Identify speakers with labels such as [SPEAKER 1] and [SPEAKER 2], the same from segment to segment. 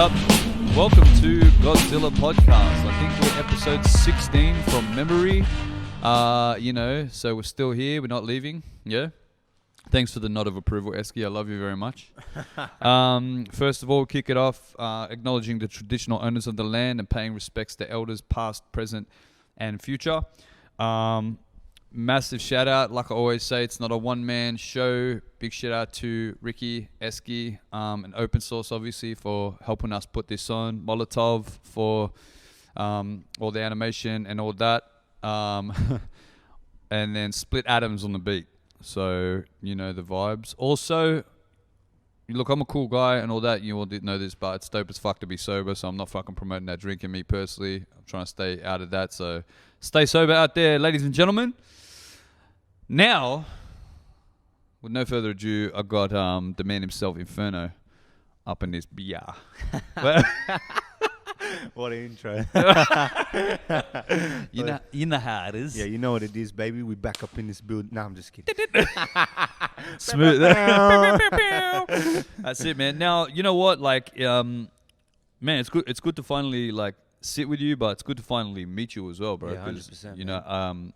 [SPEAKER 1] up? Welcome to Godzilla podcast. I think we're episode 16 from memory. So we're still here. We're not leaving. Yeah. Thanks for the nod of approval, Eski. I love you very much. First of all, kick it off acknowledging the traditional owners of the land and paying respects to elders past, present, and future. Massive shout out. Like I always say, it's not a one-man show. Big shout out to Ricky, Eski, and Open Source, obviously, for helping us put this on. Molotov for all the animation and all that. And then Split Atoms on the beat. So, you know the vibes. Also, look, I'm a cool guy and all that. You all didn't know this, but it's dope as fuck to be sober. So I'm not fucking promoting that drinking, me personally. I'm trying to stay out of that. So stay sober out there, ladies and gentlemen. Now, with no further ado, I got the man himself, Inferno, up in this beer.
[SPEAKER 2] What an intro.
[SPEAKER 1] You know how it is.
[SPEAKER 2] Yeah, you know what it is, baby. We back up in this build. Nah, I'm just kidding.
[SPEAKER 1] Smooth. That's it, man. Now, you know what? Like, man, it's good. It's good to finally like sit with you, but it's good to finally meet you as well, bro.
[SPEAKER 2] Yeah, 100%.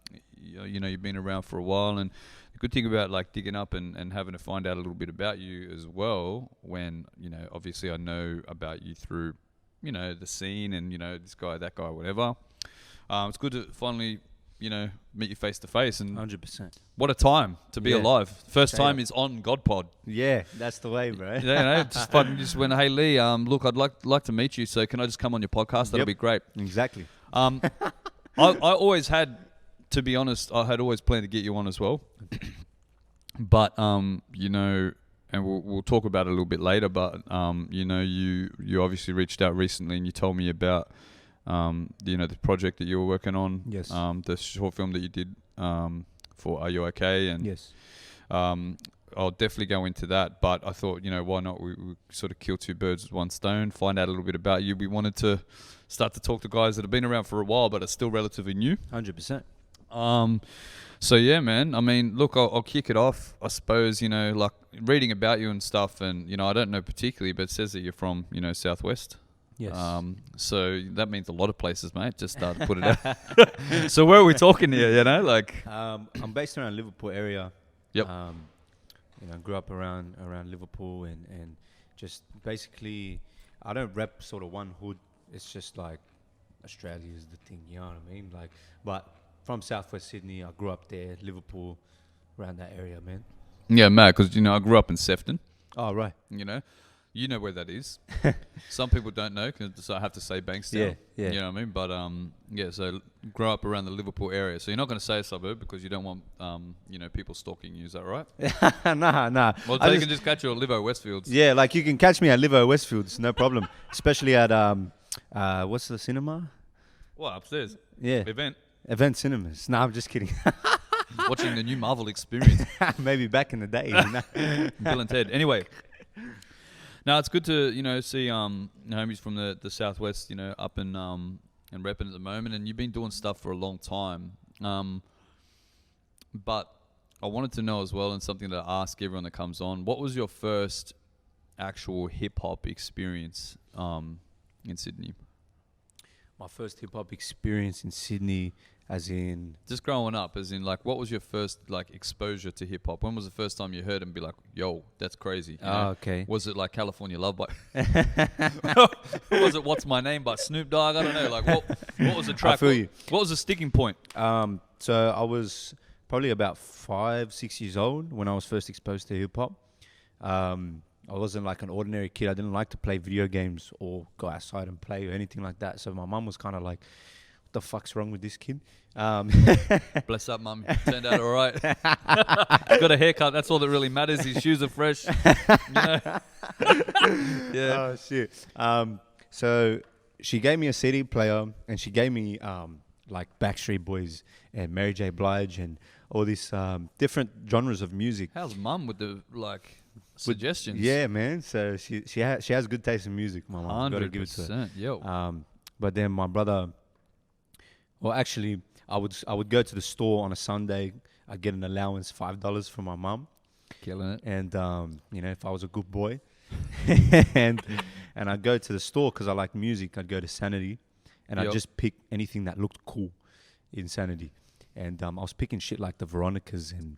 [SPEAKER 1] You know, you've been around for a while, and the good thing about like digging up and having to find out a little bit about you as well, when, you know, obviously I know about you through, you know, the scene and, you know, this guy, that guy, whatever. It's good to finally, you know, meet you face to face. And
[SPEAKER 2] 100%.
[SPEAKER 1] what a time to be alive. First time is on GodPod.
[SPEAKER 2] Yeah, that's the way, bro.
[SPEAKER 1] Yeah, just fucking just went, hey Lee, look, I'd like to meet you. So can I just come on your podcast? That'll be great.
[SPEAKER 2] Exactly.
[SPEAKER 1] I always had, to be honest, I had always planned to get you on as well. But you know, and we'll talk about it a little bit later. But you know, you obviously reached out recently and you told me about you know, the project that you were working on.
[SPEAKER 2] Yes.
[SPEAKER 1] The short film that you did for Are You Okay? And
[SPEAKER 2] yes.
[SPEAKER 1] I'll definitely go into that. But I thought, you know, why not? We sort of kill two birds with one stone. Find out a little bit about you. We wanted to start to talk to guys that have been around for a while, but are still relatively new.
[SPEAKER 2] 100%.
[SPEAKER 1] So yeah, man, I mean, look, I'll kick it off. I suppose, you know, like reading about you and stuff, and, you know, I don't know particularly, but it says that you're from, you know, Southwest.
[SPEAKER 2] Yes.
[SPEAKER 1] So that means a lot of places, mate. Just start to put it out. So where are we talking here, you know, like?
[SPEAKER 2] I'm based around Liverpool area.
[SPEAKER 1] Yep.
[SPEAKER 2] You know, grew up around Liverpool and just basically, I don't rep sort of one hood. It's just like Australia is the thing, you know what I mean? Like, but from Southwest Sydney, I grew up there, Liverpool, around that area, man.
[SPEAKER 1] Yeah, mad, because, you know, I grew up in Sefton.
[SPEAKER 2] Oh, right.
[SPEAKER 1] You know where that is. Some people don't know, because I have to say Bankstown.
[SPEAKER 2] Yeah.
[SPEAKER 1] You know what I mean? But, yeah, so grew up around the Liverpool area. So you're not going to say a suburb because you don't want, you know, people stalking you. Is that right?
[SPEAKER 2] Nah.
[SPEAKER 1] Well, so you can just catch you at Livo Westfields.
[SPEAKER 2] Yeah, like you can catch me at Livo Westfields, no problem. Especially at, what's the cinema?
[SPEAKER 1] What, upstairs?
[SPEAKER 2] Yeah. Event cinemas. Nah, I'm just kidding.
[SPEAKER 1] Watching the new Marvel experience.
[SPEAKER 2] Maybe back in the day. You know?
[SPEAKER 1] Bill and Ted. Anyway. Now, it's good to, you know, see homies from the Southwest, you know, up and repping at the moment. And you've been doing stuff for a long time. But I wanted to know as well, and something that I ask everyone that comes on, what was your first actual hip-hop experience in Sydney?
[SPEAKER 2] My first hip-hop experience in Sydney, as in...
[SPEAKER 1] Just growing up, as in, like, what was your first, like, exposure to hip-hop? When was the first time you heard and be like, yo, that's crazy? You know?
[SPEAKER 2] Okay.
[SPEAKER 1] Was it, like, California Love by... Was it What's My Name by Snoop Dogg? I don't know. Like, what was the track?
[SPEAKER 2] I feel you.
[SPEAKER 1] What was the sticking point?
[SPEAKER 2] So I was probably about 5-6 years old when I was first exposed to hip-hop. I wasn't like an ordinary kid. I didn't like to play video games or go outside and play or anything like that. So my mum was kind of like, what the fuck's wrong with this kid?
[SPEAKER 1] Bless up, mum. Turned out all right. He's got a haircut. That's all that really matters. His shoes are fresh. You know? Yeah.
[SPEAKER 2] Oh, shit. So she gave me a CD player and she gave me like Backstreet Boys and Mary J. Blige and all these different genres of music.
[SPEAKER 1] How's mum with the, like... suggestions?
[SPEAKER 2] Yeah, man. So she has good taste in music. My mom, got to give it to her.
[SPEAKER 1] Yo.
[SPEAKER 2] But then my brother, well, actually, I would go to the store on a Sunday. I'd get an allowance, $5 from my mom.
[SPEAKER 1] Killing it.
[SPEAKER 2] And you know, if I was a good boy, and And I'd go to the store because I like music. I'd go to Sanity, and I'd
[SPEAKER 1] Yep.
[SPEAKER 2] just pick anything that looked cool in Sanity. And I was picking shit like the Veronicas and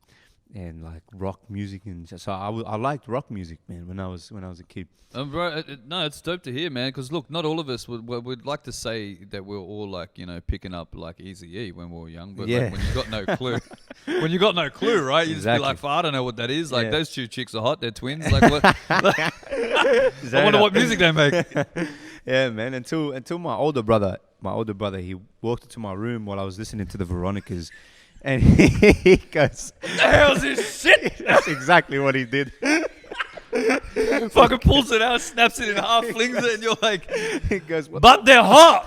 [SPEAKER 2] like rock music, and so I liked rock music, man, when I was a kid.
[SPEAKER 1] Bro, no, it's dope to hear, man. Because look, not all of us would like to say that we're all like, picking up like Eazy-E when we were young, but
[SPEAKER 2] Yeah.
[SPEAKER 1] like, when you got no clue, when you got no clue, right? You just be
[SPEAKER 2] Exactly.
[SPEAKER 1] like, I don't know what that is. Like
[SPEAKER 2] Yeah.
[SPEAKER 1] those two chicks are hot. They're twins. Like, what? I wonder what music they make.
[SPEAKER 2] Yeah, man. Until my older brother, he walked into my room while I was listening to the Veronicas, and he goes,
[SPEAKER 1] What the hell's this shit?
[SPEAKER 2] "That's exactly what he did."
[SPEAKER 1] Fucking pulls it out, snaps it in half, flings it, and you're like,
[SPEAKER 2] He goes, "What
[SPEAKER 1] but they're hot.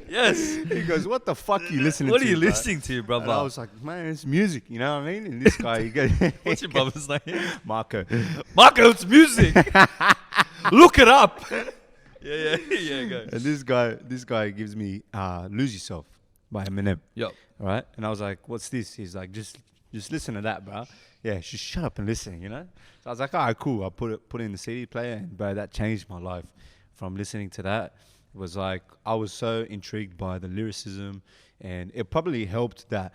[SPEAKER 1] Yes.
[SPEAKER 2] He goes, "What the fuck are you listening
[SPEAKER 1] What
[SPEAKER 2] to?"
[SPEAKER 1] are you
[SPEAKER 2] bro?"
[SPEAKER 1] listening to, brother?
[SPEAKER 2] And I was like, "Man, it's music, you know what I mean?" And this guy, he goes,
[SPEAKER 1] What's your brother's name?
[SPEAKER 2] Marco.
[SPEAKER 1] Marco, it's music. Look it up. Yeah, go.
[SPEAKER 2] And this guy gives me "Lose Yourself" by Eminem.
[SPEAKER 1] Yep.
[SPEAKER 2] Right? And I was like, "What's this?" He's like, just listen to that, bro. Yeah, just shut up and listen, So I was like, "All right, cool." I put it in the CD player, and bro, that changed my life. From listening to that, it was like I was so intrigued by the lyricism, and it probably helped that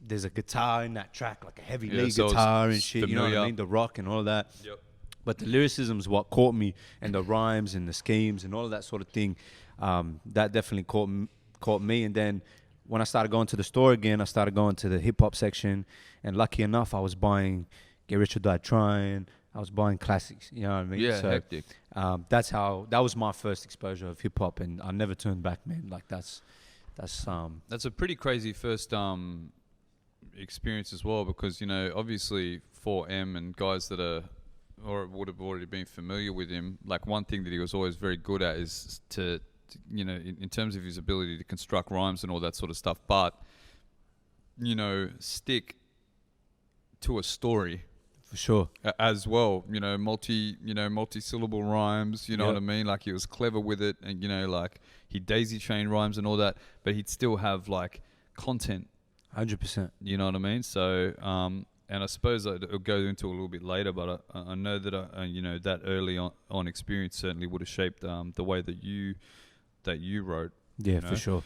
[SPEAKER 2] there's a guitar in that track, like a heavy lead
[SPEAKER 1] so it's
[SPEAKER 2] guitar and shit. You know what I
[SPEAKER 1] familiar.
[SPEAKER 2] mean? The rock and all of that.
[SPEAKER 1] Yep.
[SPEAKER 2] But the lyricism's what caught me, and the rhymes and the schemes and all of that sort of thing. That definitely caught me. And then when I started going to the store again, I started going to the hip hop section, and lucky enough, I was buying Get Rich or Die Trying. I was buying classics. You know what I mean?
[SPEAKER 1] Yeah,
[SPEAKER 2] So,
[SPEAKER 1] hectic.
[SPEAKER 2] that was my first exposure of hip hop, and I never turned back, man. Like that's
[SPEAKER 1] That's a pretty crazy first experience as well, because obviously for M and guys that are or would have already been familiar with him, like one thing that he was always very good at is to in terms of his ability to construct rhymes and all that sort of stuff, but stick to a story
[SPEAKER 2] for sure.
[SPEAKER 1] as well. Multi-syllable rhymes. You know
[SPEAKER 2] Yep.
[SPEAKER 1] what I mean? Like he was clever with it, and like he daisy chain rhymes and all that, but he'd still have like content.
[SPEAKER 2] 100%.
[SPEAKER 1] You know what I mean? So, and I suppose it'll go into a little bit later, but I know that that early on experience certainly would have shaped the way that you wrote.
[SPEAKER 2] Yeah, for sure.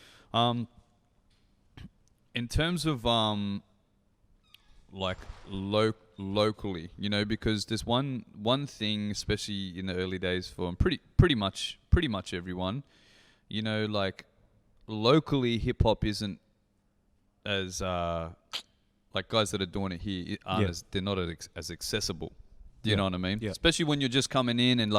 [SPEAKER 1] In terms of like locally, because there's one thing, especially in the early days for pretty much everyone, like locally hip hop isn't as like guys that are doing it here aren't they're not as accessible. Do you know what I mean?
[SPEAKER 2] Yeah.
[SPEAKER 1] Especially when you're just coming in, and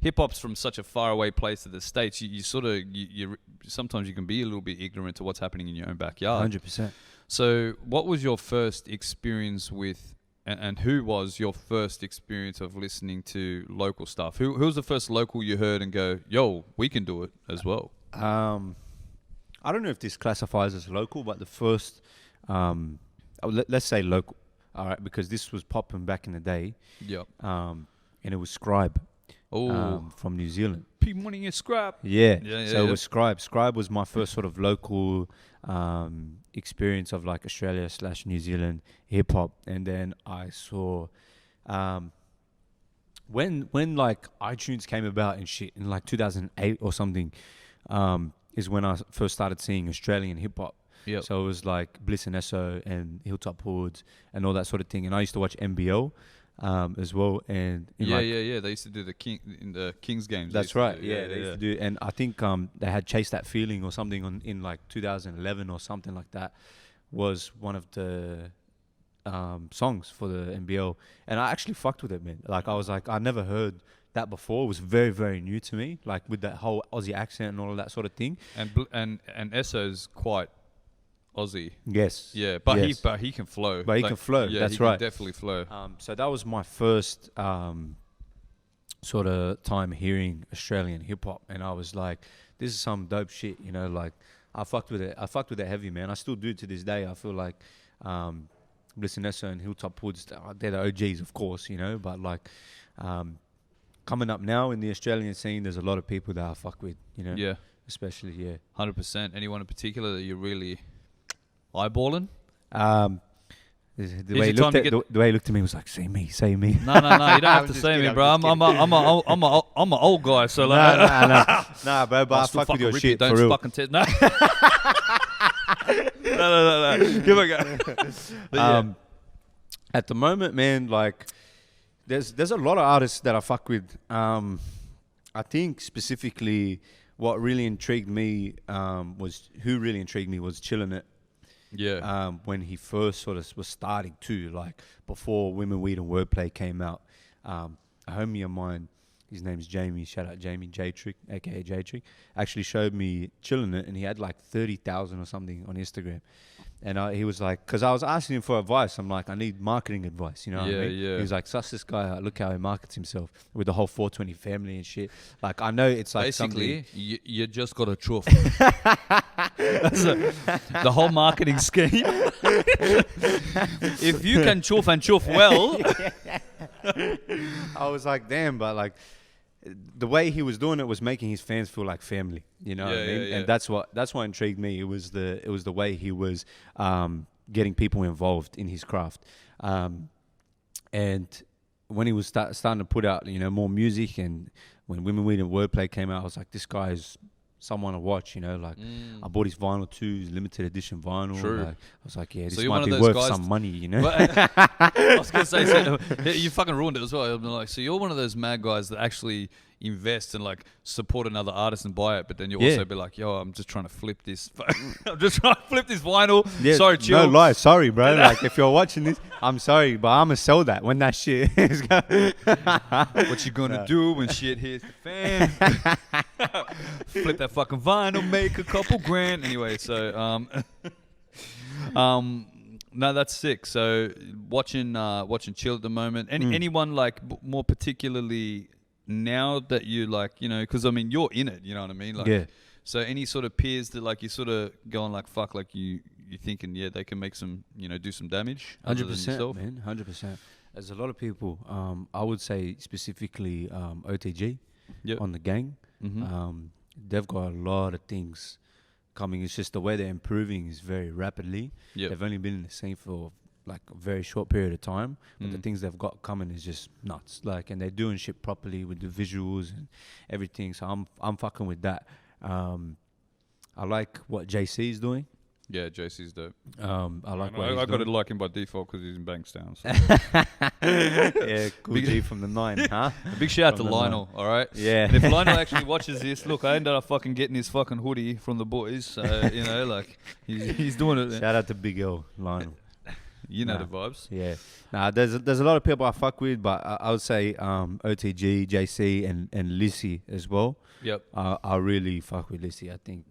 [SPEAKER 1] hip hop's from such a far away place to the States. You sort of you sometimes you can be a little bit ignorant to what's happening in your own backyard.
[SPEAKER 2] 100%.
[SPEAKER 1] So, what was your first experience with, and who was your first experience of listening to local stuff? Who was the first local you heard and go, yo, we can do it as well?
[SPEAKER 2] I don't know if this classifies as local, but the first, let's say local, all right, because this was popping back in the day.
[SPEAKER 1] Yep.
[SPEAKER 2] And it was Scribe. From New Zealand.
[SPEAKER 1] P-Money and Scrap.
[SPEAKER 2] Yeah.
[SPEAKER 1] Yeah,
[SPEAKER 2] So it was Scribe. Scribe was my first sort of local experience of like Australia/New Zealand hip hop, and then I saw when like iTunes came about and shit in like 2008 or something, is when I first started seeing Australian hip hop.
[SPEAKER 1] Yep.
[SPEAKER 2] So it was like Bliss and Esso and Hilltop Hoods and all that sort of thing. And I used to watch NBL as well. And
[SPEAKER 1] Yeah. They used to do the Kings games.
[SPEAKER 2] That's right.
[SPEAKER 1] They
[SPEAKER 2] They used to do. And I think they had Chase That Feeling or something in like 2011 or something like that, was one of the songs for the NBL. And I actually fucked with it, man. Like I was like, I never heard that before. It was very, very new to me, like with that whole Aussie accent and all of that sort of thing.
[SPEAKER 1] And Esso's quite Aussie.
[SPEAKER 2] Yes.
[SPEAKER 1] Yeah, but
[SPEAKER 2] yes.
[SPEAKER 1] he can flow.
[SPEAKER 2] But he can flow.
[SPEAKER 1] Yeah,
[SPEAKER 2] That's
[SPEAKER 1] he
[SPEAKER 2] right.
[SPEAKER 1] Can definitely flow.
[SPEAKER 2] So that was my first sort of time hearing Australian hip hop, and I was like, this is some dope shit, like I fucked with it. I fucked with it heavy, man. I still do to this day. I feel like Bliss and Esso and Hilltop Hoods, they're the OGs, of course, but like coming up now in the Australian scene, there's a lot of people that I fuck with,
[SPEAKER 1] Yeah.
[SPEAKER 2] especially
[SPEAKER 1] 100%. Anyone in particular that you're really eyeballing?
[SPEAKER 2] The
[SPEAKER 1] Here's
[SPEAKER 2] way, he
[SPEAKER 1] your time
[SPEAKER 2] looked
[SPEAKER 1] to
[SPEAKER 2] at,
[SPEAKER 1] get-
[SPEAKER 2] the way he looked at me was like, say me, say me.
[SPEAKER 1] No, you don't have to
[SPEAKER 2] I'm just
[SPEAKER 1] say me,
[SPEAKER 2] kidding,
[SPEAKER 1] bro.
[SPEAKER 2] I'm just
[SPEAKER 1] I'm an old guy, so like.
[SPEAKER 2] Nah, bro, but I
[SPEAKER 1] still
[SPEAKER 2] fuck with your
[SPEAKER 1] rip you,
[SPEAKER 2] shit,
[SPEAKER 1] don't
[SPEAKER 2] for real.
[SPEAKER 1] fucking test. No. no. Give it a go. But yeah.
[SPEAKER 2] At the moment, man, like, there's a lot of artists that I fuck with. I think specifically what really intrigued me was Chillin' It.
[SPEAKER 1] Yeah.
[SPEAKER 2] When he first sort of was starting to, like, before Women, Weed and Wordplay came out. A homie of mine, his name's Jamie, shout out Jamie, J-Trick, aka J-Trick, actually showed me Chillin' It, and he had like 30,000 or something on Instagram. And he was like, because I was asking him for advice. I'm like, I need marketing advice, you know what I mean?
[SPEAKER 1] Yeah.
[SPEAKER 2] He was like, suss this guy out, look how he markets himself with the whole 420 family and shit. Like, I know it's like
[SPEAKER 1] Basically,
[SPEAKER 2] something...
[SPEAKER 1] you just got to chuff. That's the whole marketing scheme. If you can chuff and chuff well.
[SPEAKER 2] I was like, damn, but like, the way he was doing it was making his fans feel like family, you know what I mean?
[SPEAKER 1] Yeah.
[SPEAKER 2] And that's what intrigued me. It was the way he was getting people involved in his craft. And when he was starting to put out, you know, more music, and when Women, Weed and Wordplay came out, I was like, this guy is someone to watch, you know, like I bought his vinyl too, his limited edition vinyl.
[SPEAKER 1] True.
[SPEAKER 2] Like, I was like, yeah,
[SPEAKER 1] So
[SPEAKER 2] this
[SPEAKER 1] you're
[SPEAKER 2] might
[SPEAKER 1] one
[SPEAKER 2] be
[SPEAKER 1] of those
[SPEAKER 2] worth
[SPEAKER 1] guys
[SPEAKER 2] some money, you know?
[SPEAKER 1] I was going to say, so, you fucking ruined it as well. I'm like, so you're one of those mad guys that actually invest and like support another artist and buy it, but then you also be like, yo, I'm just trying to flip this. I'm just trying to flip this vinyl.
[SPEAKER 2] Yeah,
[SPEAKER 1] sorry, chill.
[SPEAKER 2] no lie, sorry, bro. Like, if you're watching this, I'm sorry, but I'm gonna sell that when that shit is going.
[SPEAKER 1] What you gonna do when shit hits the fan? Flip that fucking vinyl, make a couple grand. Anyway, so no, that's sick. So watching Chill at the moment. Anyone like more particularly now that you like, you know, because I mean you're in it, you know what I mean? Like,
[SPEAKER 2] Yeah.
[SPEAKER 1] So any sort of peers that like you sort of going like fuck, like you're thinking they can make some, you know, do some damage.
[SPEAKER 2] 100%, man, 100%. There's a lot of people. I would say specifically OTG on the gang.
[SPEAKER 1] Mm-hmm.
[SPEAKER 2] They've got a lot of things coming. It's just the way they're improving is very rapidly.
[SPEAKER 1] Yep.
[SPEAKER 2] They've only been in the scene for like a very short period of time, but the things they've got coming is just nuts. Like, and they're doing shit properly with the visuals and everything. So I'm fucking with that. I like what JC is doing.
[SPEAKER 1] Yeah, JC's dope.
[SPEAKER 2] I like what
[SPEAKER 1] I
[SPEAKER 2] he's
[SPEAKER 1] got to
[SPEAKER 2] doing.
[SPEAKER 1] like him by default because he's in Bankstown. So.
[SPEAKER 2] Yeah, cool G from the 9, huh?
[SPEAKER 1] A big shout out to
[SPEAKER 2] From the
[SPEAKER 1] Lionel, all right?
[SPEAKER 2] Yeah.
[SPEAKER 1] And if Lionel actually watches this, look, I ended up fucking getting his fucking hoodie from the boys. So, you know, like, he's doing it.
[SPEAKER 2] Shout out to Big L, Lionel.
[SPEAKER 1] You know the vibes.
[SPEAKER 2] Yeah. Nah, there's a lot of people I fuck with, but I would say OTG, JC, and Lissy as well.
[SPEAKER 1] Yep.
[SPEAKER 2] I really fuck with Lissy. I think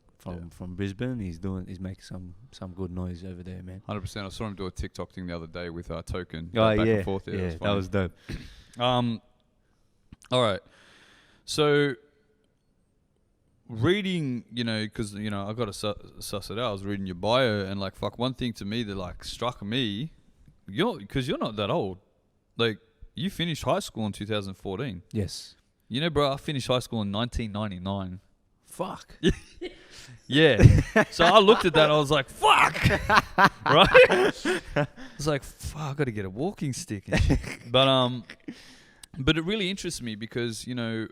[SPEAKER 2] from Brisbane, he's making some good noise over there, man.
[SPEAKER 1] 100%. I saw him do a TikTok thing the other day with Token.
[SPEAKER 2] Oh,
[SPEAKER 1] back
[SPEAKER 2] yeah.
[SPEAKER 1] and forth.
[SPEAKER 2] Yeah,
[SPEAKER 1] It
[SPEAKER 2] that was dope.
[SPEAKER 1] All right. So reading, you know, because, you know, I got to suss it out. I was reading your bio and, like, fuck, one thing to me that, like, struck me, because you're not that old. Like, you finished high school in 2014.
[SPEAKER 2] Yes.
[SPEAKER 1] You know, bro, I finished high school in 1999.
[SPEAKER 2] Fuck.
[SPEAKER 1] Yeah. So I looked at that and I was like, fuck. Right? I was like, fuck, I got to get a walking stick and shit. But it really interests me because, you know,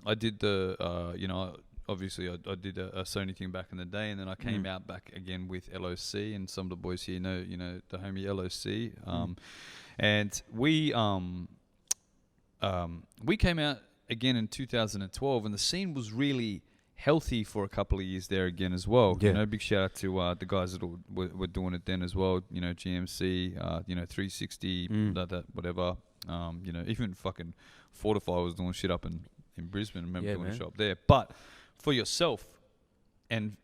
[SPEAKER 1] I did the, you know, obviously I did a Sony thing back in the day, and then I came out back again with LOC, and some of the boys here know, you know, the homie LOC. And we came out again in 2012, and the scene was really healthy for a couple of years there again as well.
[SPEAKER 2] Yeah.
[SPEAKER 1] You know, big shout out to the guys that were doing it then as well. You know, GMC, you know, 360, that whatever. You know, even fucking Fortify was doing shit up in Brisbane. I remember doing a shop there. But for yourself and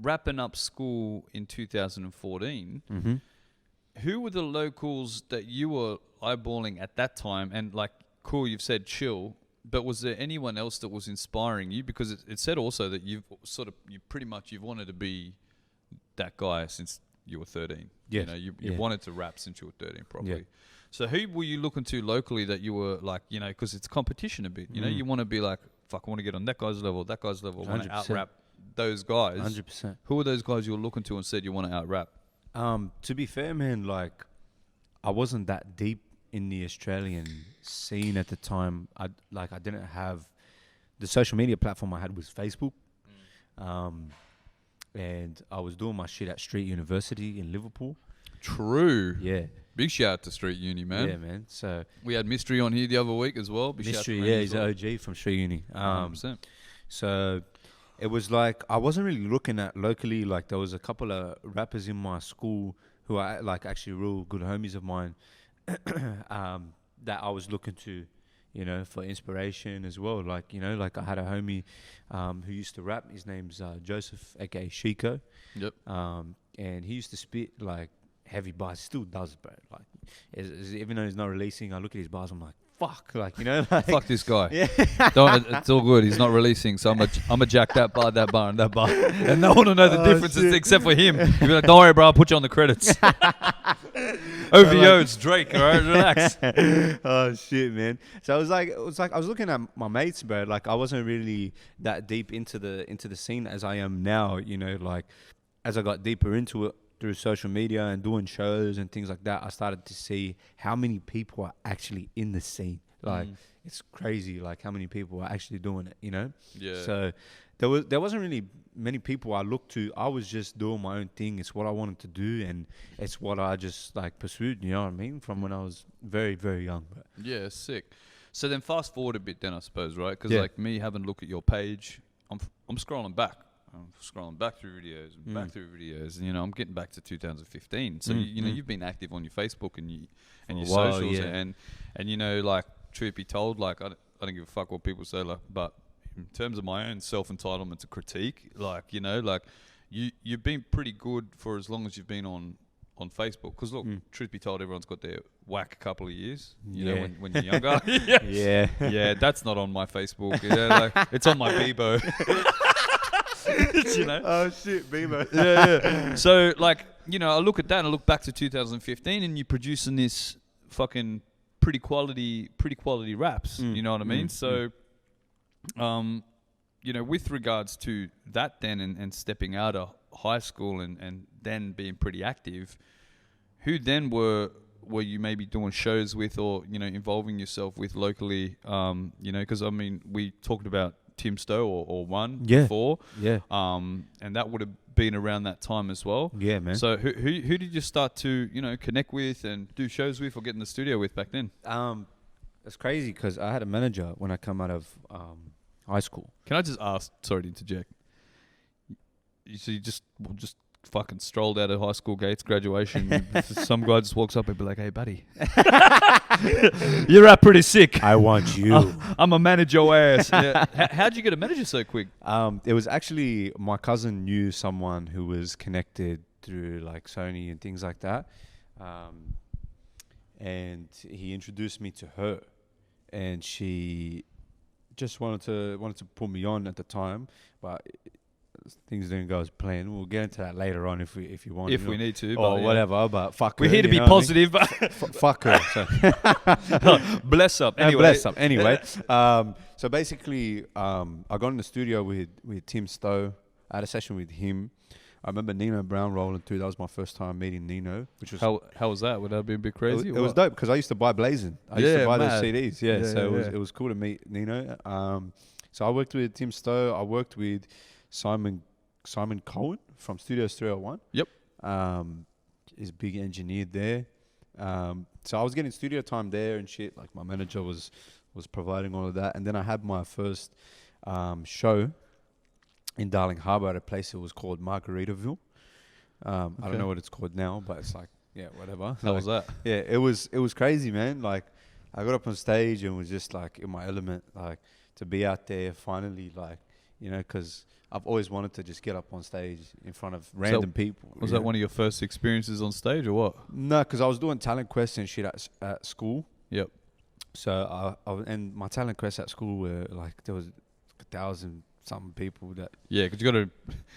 [SPEAKER 1] wrapping up school in 2014, who were the locals that you were eyeballing at that time? And like, cool, you've said Chill, but was there anyone else that was inspiring you? Because it said also that you've wanted to be that guy since you were 13.
[SPEAKER 2] Yes.
[SPEAKER 1] You know, you wanted to rap since you were 13 probably.
[SPEAKER 2] Yeah.
[SPEAKER 1] So who were you looking to locally that you were like, you know, because it's competition a bit, you know, you want to be like, fuck, I want to get on that guy's level, I want to out-rap those guys.
[SPEAKER 2] 100%.
[SPEAKER 1] Who were those guys you were looking to and said you want to out-rap?
[SPEAKER 2] To be fair, man, like, I wasn't that deep in the Australian scene at the time. I didn't have the social media platform I had was Facebook. And I was doing my shit at Street University in Liverpool.
[SPEAKER 1] True.
[SPEAKER 2] Yeah.
[SPEAKER 1] Big shout out to Street Uni, man.
[SPEAKER 2] Yeah, man. So
[SPEAKER 1] we had Mystery on here the other week as well. Big
[SPEAKER 2] Mystery,
[SPEAKER 1] shout out to
[SPEAKER 2] yeah,
[SPEAKER 1] him
[SPEAKER 2] he's
[SPEAKER 1] as well.
[SPEAKER 2] an OG from Street Uni.
[SPEAKER 1] 100%.
[SPEAKER 2] So it was like I wasn't really looking at locally. Like there was a couple of rappers in my school who are like actually real good homies of mine that I was looking to, you know, for inspiration as well. Like, you know, like I had a homie who used to rap. His name's Joseph, aka Chico.
[SPEAKER 1] Yep.
[SPEAKER 2] And he used to spit like heavy bars. Still does, bro. Like, even though he's not releasing, I look at his bars. I'm like, fuck, like, you know, like,
[SPEAKER 1] Fuck this guy.
[SPEAKER 2] Yeah.
[SPEAKER 1] It's all good. He's not releasing, so I'm a jack that bar, and that bar, and no one will know the differences except for him. He'll be like, "Don't worry, bro. I'll put you on the credits." OVO, it's Drake. All right, relax.
[SPEAKER 2] Oh shit, man. So it was like I was looking at my mates, bro. Like I wasn't really that deep into the scene as I am now. You know, like as I got deeper into it through social media and doing shows and things like that, I started to see how many people are actually in the scene. Like it's crazy, like how many people are actually doing it. You know.
[SPEAKER 1] Yeah.
[SPEAKER 2] So there wasn't really many people I looked to. I was just doing my own thing. It's what I wanted to do, and it's what I just like pursued. You know what I mean? From when I was very, very young. But
[SPEAKER 1] Yeah, sick. So then fast forward a bit then, I suppose, right? Because
[SPEAKER 2] Yeah.
[SPEAKER 1] like me having a look at your page, I'm scrolling back. I'm scrolling back through videos and back through videos, and you know I'm getting back to 2015. So you know you've been active on your Facebook and your
[SPEAKER 2] a while,
[SPEAKER 1] socials,
[SPEAKER 2] yeah.
[SPEAKER 1] and you know, like, truth be told, like I don't give a fuck what people say, like, but in terms of my own self-entitlement to critique, like, you know, like you've been pretty good for as long as you've been on Facebook. Because look, truth be told, everyone's got their whack couple of years, you know, when you're younger.
[SPEAKER 2] yeah.
[SPEAKER 1] Yeah, that's not on my Facebook. You know, like, it's on my Bebo. You know?
[SPEAKER 2] Oh shit, Beamer.
[SPEAKER 1] Yeah. So like, you know, I look at that and I look back to 2015, and you're producing this fucking pretty quality raps. You know what I mean? So, you know, with regards to that then and stepping out of high school and then being pretty active, who then were you maybe doing shows with, or, you know, involving yourself with locally? You know, because I mean, we talked about Tim Stowe or One before.
[SPEAKER 2] Yeah.
[SPEAKER 1] And that would have been around that time as well.
[SPEAKER 2] Yeah, man.
[SPEAKER 1] So who did you start to, you know, connect with and do shows with or get in the studio with back then?
[SPEAKER 2] It's crazy because I had a manager when I come out of high school.
[SPEAKER 1] Can I just ask, sorry to interject, so you just fucking strolled out of high school gates, graduation, some guy just walks up and be like, "Hey buddy, you're up pretty sick.
[SPEAKER 2] I want you.
[SPEAKER 1] I'm a manager your ass." Yeah. How'd you get a manager so quick?
[SPEAKER 2] It was actually my cousin knew someone who was connected through like Sony and things like that, and he introduced me to her, and she just wanted to put me on at the time, but things didn't go as planned. We'll get into that later on if you want.
[SPEAKER 1] If we need to,
[SPEAKER 2] or
[SPEAKER 1] but
[SPEAKER 2] whatever. But fuck her.
[SPEAKER 1] We're here to
[SPEAKER 2] you
[SPEAKER 1] be
[SPEAKER 2] know what I mean?
[SPEAKER 1] positive, but
[SPEAKER 2] Fuck her. So.
[SPEAKER 1] bless up. Anyway,
[SPEAKER 2] Bless up. Anyway, so basically, I got in the studio with Tim Stowe. I had a session with him. I remember Nino Brown rolling through. That was my first time meeting Nino, which was
[SPEAKER 1] how was that? Would that be a bit crazy?
[SPEAKER 2] It was dope because I used to buy Blazing. I used to buy
[SPEAKER 1] mad.
[SPEAKER 2] those CDs. Yeah, so
[SPEAKER 1] yeah.
[SPEAKER 2] it was cool to meet Nino. So I worked with Tim Stowe. I worked with Simon Cohen from Studios 301.
[SPEAKER 1] Yep.
[SPEAKER 2] He's a big engineer there. So I was getting studio time there and shit. Like my manager was providing all of that, and then I had my first show in Darling Harbour at a place that was called Margaritaville. I don't know what it's called now, but it's like, yeah, whatever.
[SPEAKER 1] How was that?
[SPEAKER 2] Yeah, it was crazy, man. Like I got up on stage and was just like in my element, like to be out there finally, like, you know, because I've always wanted to just get up on stage in front of random people.
[SPEAKER 1] Was that one of your first experiences on stage or what?
[SPEAKER 2] No, because I was doing talent quests and shit at school.
[SPEAKER 1] Yep.
[SPEAKER 2] So and my talent quests at school were like, there was 1,000 something people that.
[SPEAKER 1] Yeah, because you got to,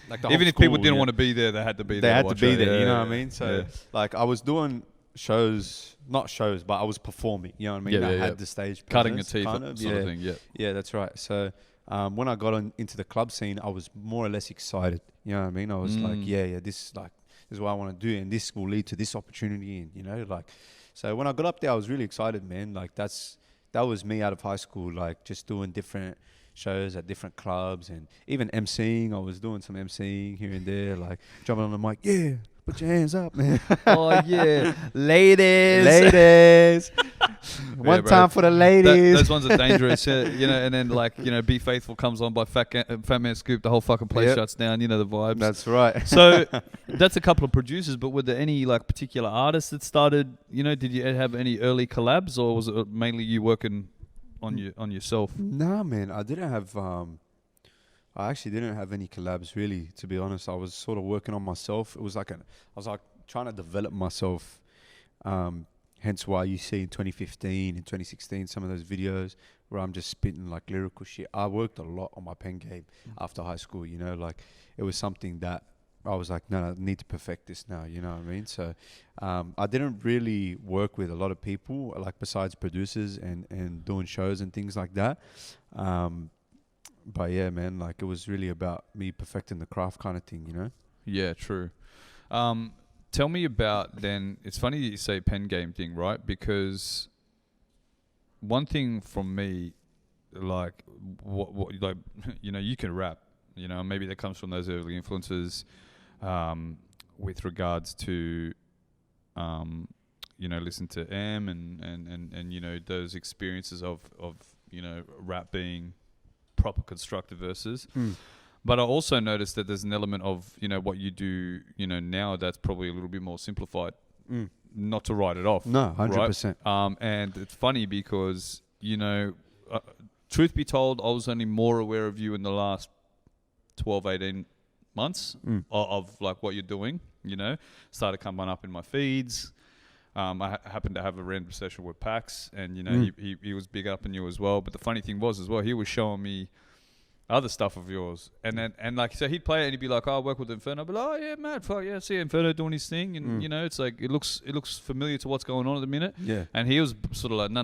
[SPEAKER 2] like
[SPEAKER 1] even if people didn't want to be there, they had to be there.
[SPEAKER 2] They had to be there, you know
[SPEAKER 1] yeah,
[SPEAKER 2] what I mean? So like I was doing not shows, but I was performing, you know what I mean?
[SPEAKER 1] Yeah,
[SPEAKER 2] I
[SPEAKER 1] yeah,
[SPEAKER 2] had the stage
[SPEAKER 1] cutting your
[SPEAKER 2] presence,
[SPEAKER 1] teeth
[SPEAKER 2] kind of,
[SPEAKER 1] sort of thing, yeah.
[SPEAKER 2] Yeah, that's right. So when I got into the club scene, I was more or less excited, you know what I mean? I was like, yeah, this is what I want to do, and this will lead to this opportunity, and, you know, like, So when I got up there, I was really excited, man. Like that was me out of high school, like just doing different shows at different clubs and even MCing. I was doing some MCing here and there, like jumping on the mic. Yeah, put your hands up, man.
[SPEAKER 1] Oh yeah, ladies.
[SPEAKER 2] Ladies. One
[SPEAKER 1] bro.
[SPEAKER 2] time for the ladies.
[SPEAKER 1] Those ones are dangerous, you know. And then like Be Faithful comes on by Fat Man Scoop, the whole fucking place
[SPEAKER 2] Yep.
[SPEAKER 1] shuts down. You know the vibes.
[SPEAKER 2] That's right.
[SPEAKER 1] So that's a couple of producers, but were there any like particular artists that started? You know, did you have any early collabs, or was it mainly you working on yourself?
[SPEAKER 2] Nah, man, I didn't have. I actually didn't have any collabs, really. To be honest, I was sort of working on myself. It was like I was like trying to develop myself. Hence why you see in 2015 and 2016 some of those videos where I'm just spitting like lyrical shit. I worked a lot on my pen game after high school. You know, like it was something that I was like, no, I need to perfect this now. You know what I mean? So I didn't really work with a lot of people, like besides producers and doing shows and things like that. But yeah, man, like it was really about me perfecting the craft kind of thing, you know?
[SPEAKER 1] Yeah, true. Tell me about then. It's funny that you say pen game thing, right? Because one thing from me, like what like you know, you can rap. You know, maybe that comes from those early influences, with regards to, you know, listen to M and you know those experiences of you know rap being proper constructive verses. But I also noticed that there's an element of, you know, what you do, you know, now that's probably a little bit more simplified. Not to write it off.
[SPEAKER 2] No, 100%.
[SPEAKER 1] Right? And it's funny because, you know, truth be told, I was only more aware of you in the last 12, 18 months of like what you're doing, you know. Started coming up in my feeds. I happened to have a random session with Pax and, you know, he was big up in you as well. But the funny thing was as well, he was showing me other stuff of yours, and then like so he'd play it and he'd be like, "Oh, I work with Inferno." I'd be like, "Oh yeah, mad, fuck yeah, I see Inferno doing his thing," and you know, it's like it looks familiar to what's going on at the minute. Yeah. And he was sort of like, "No,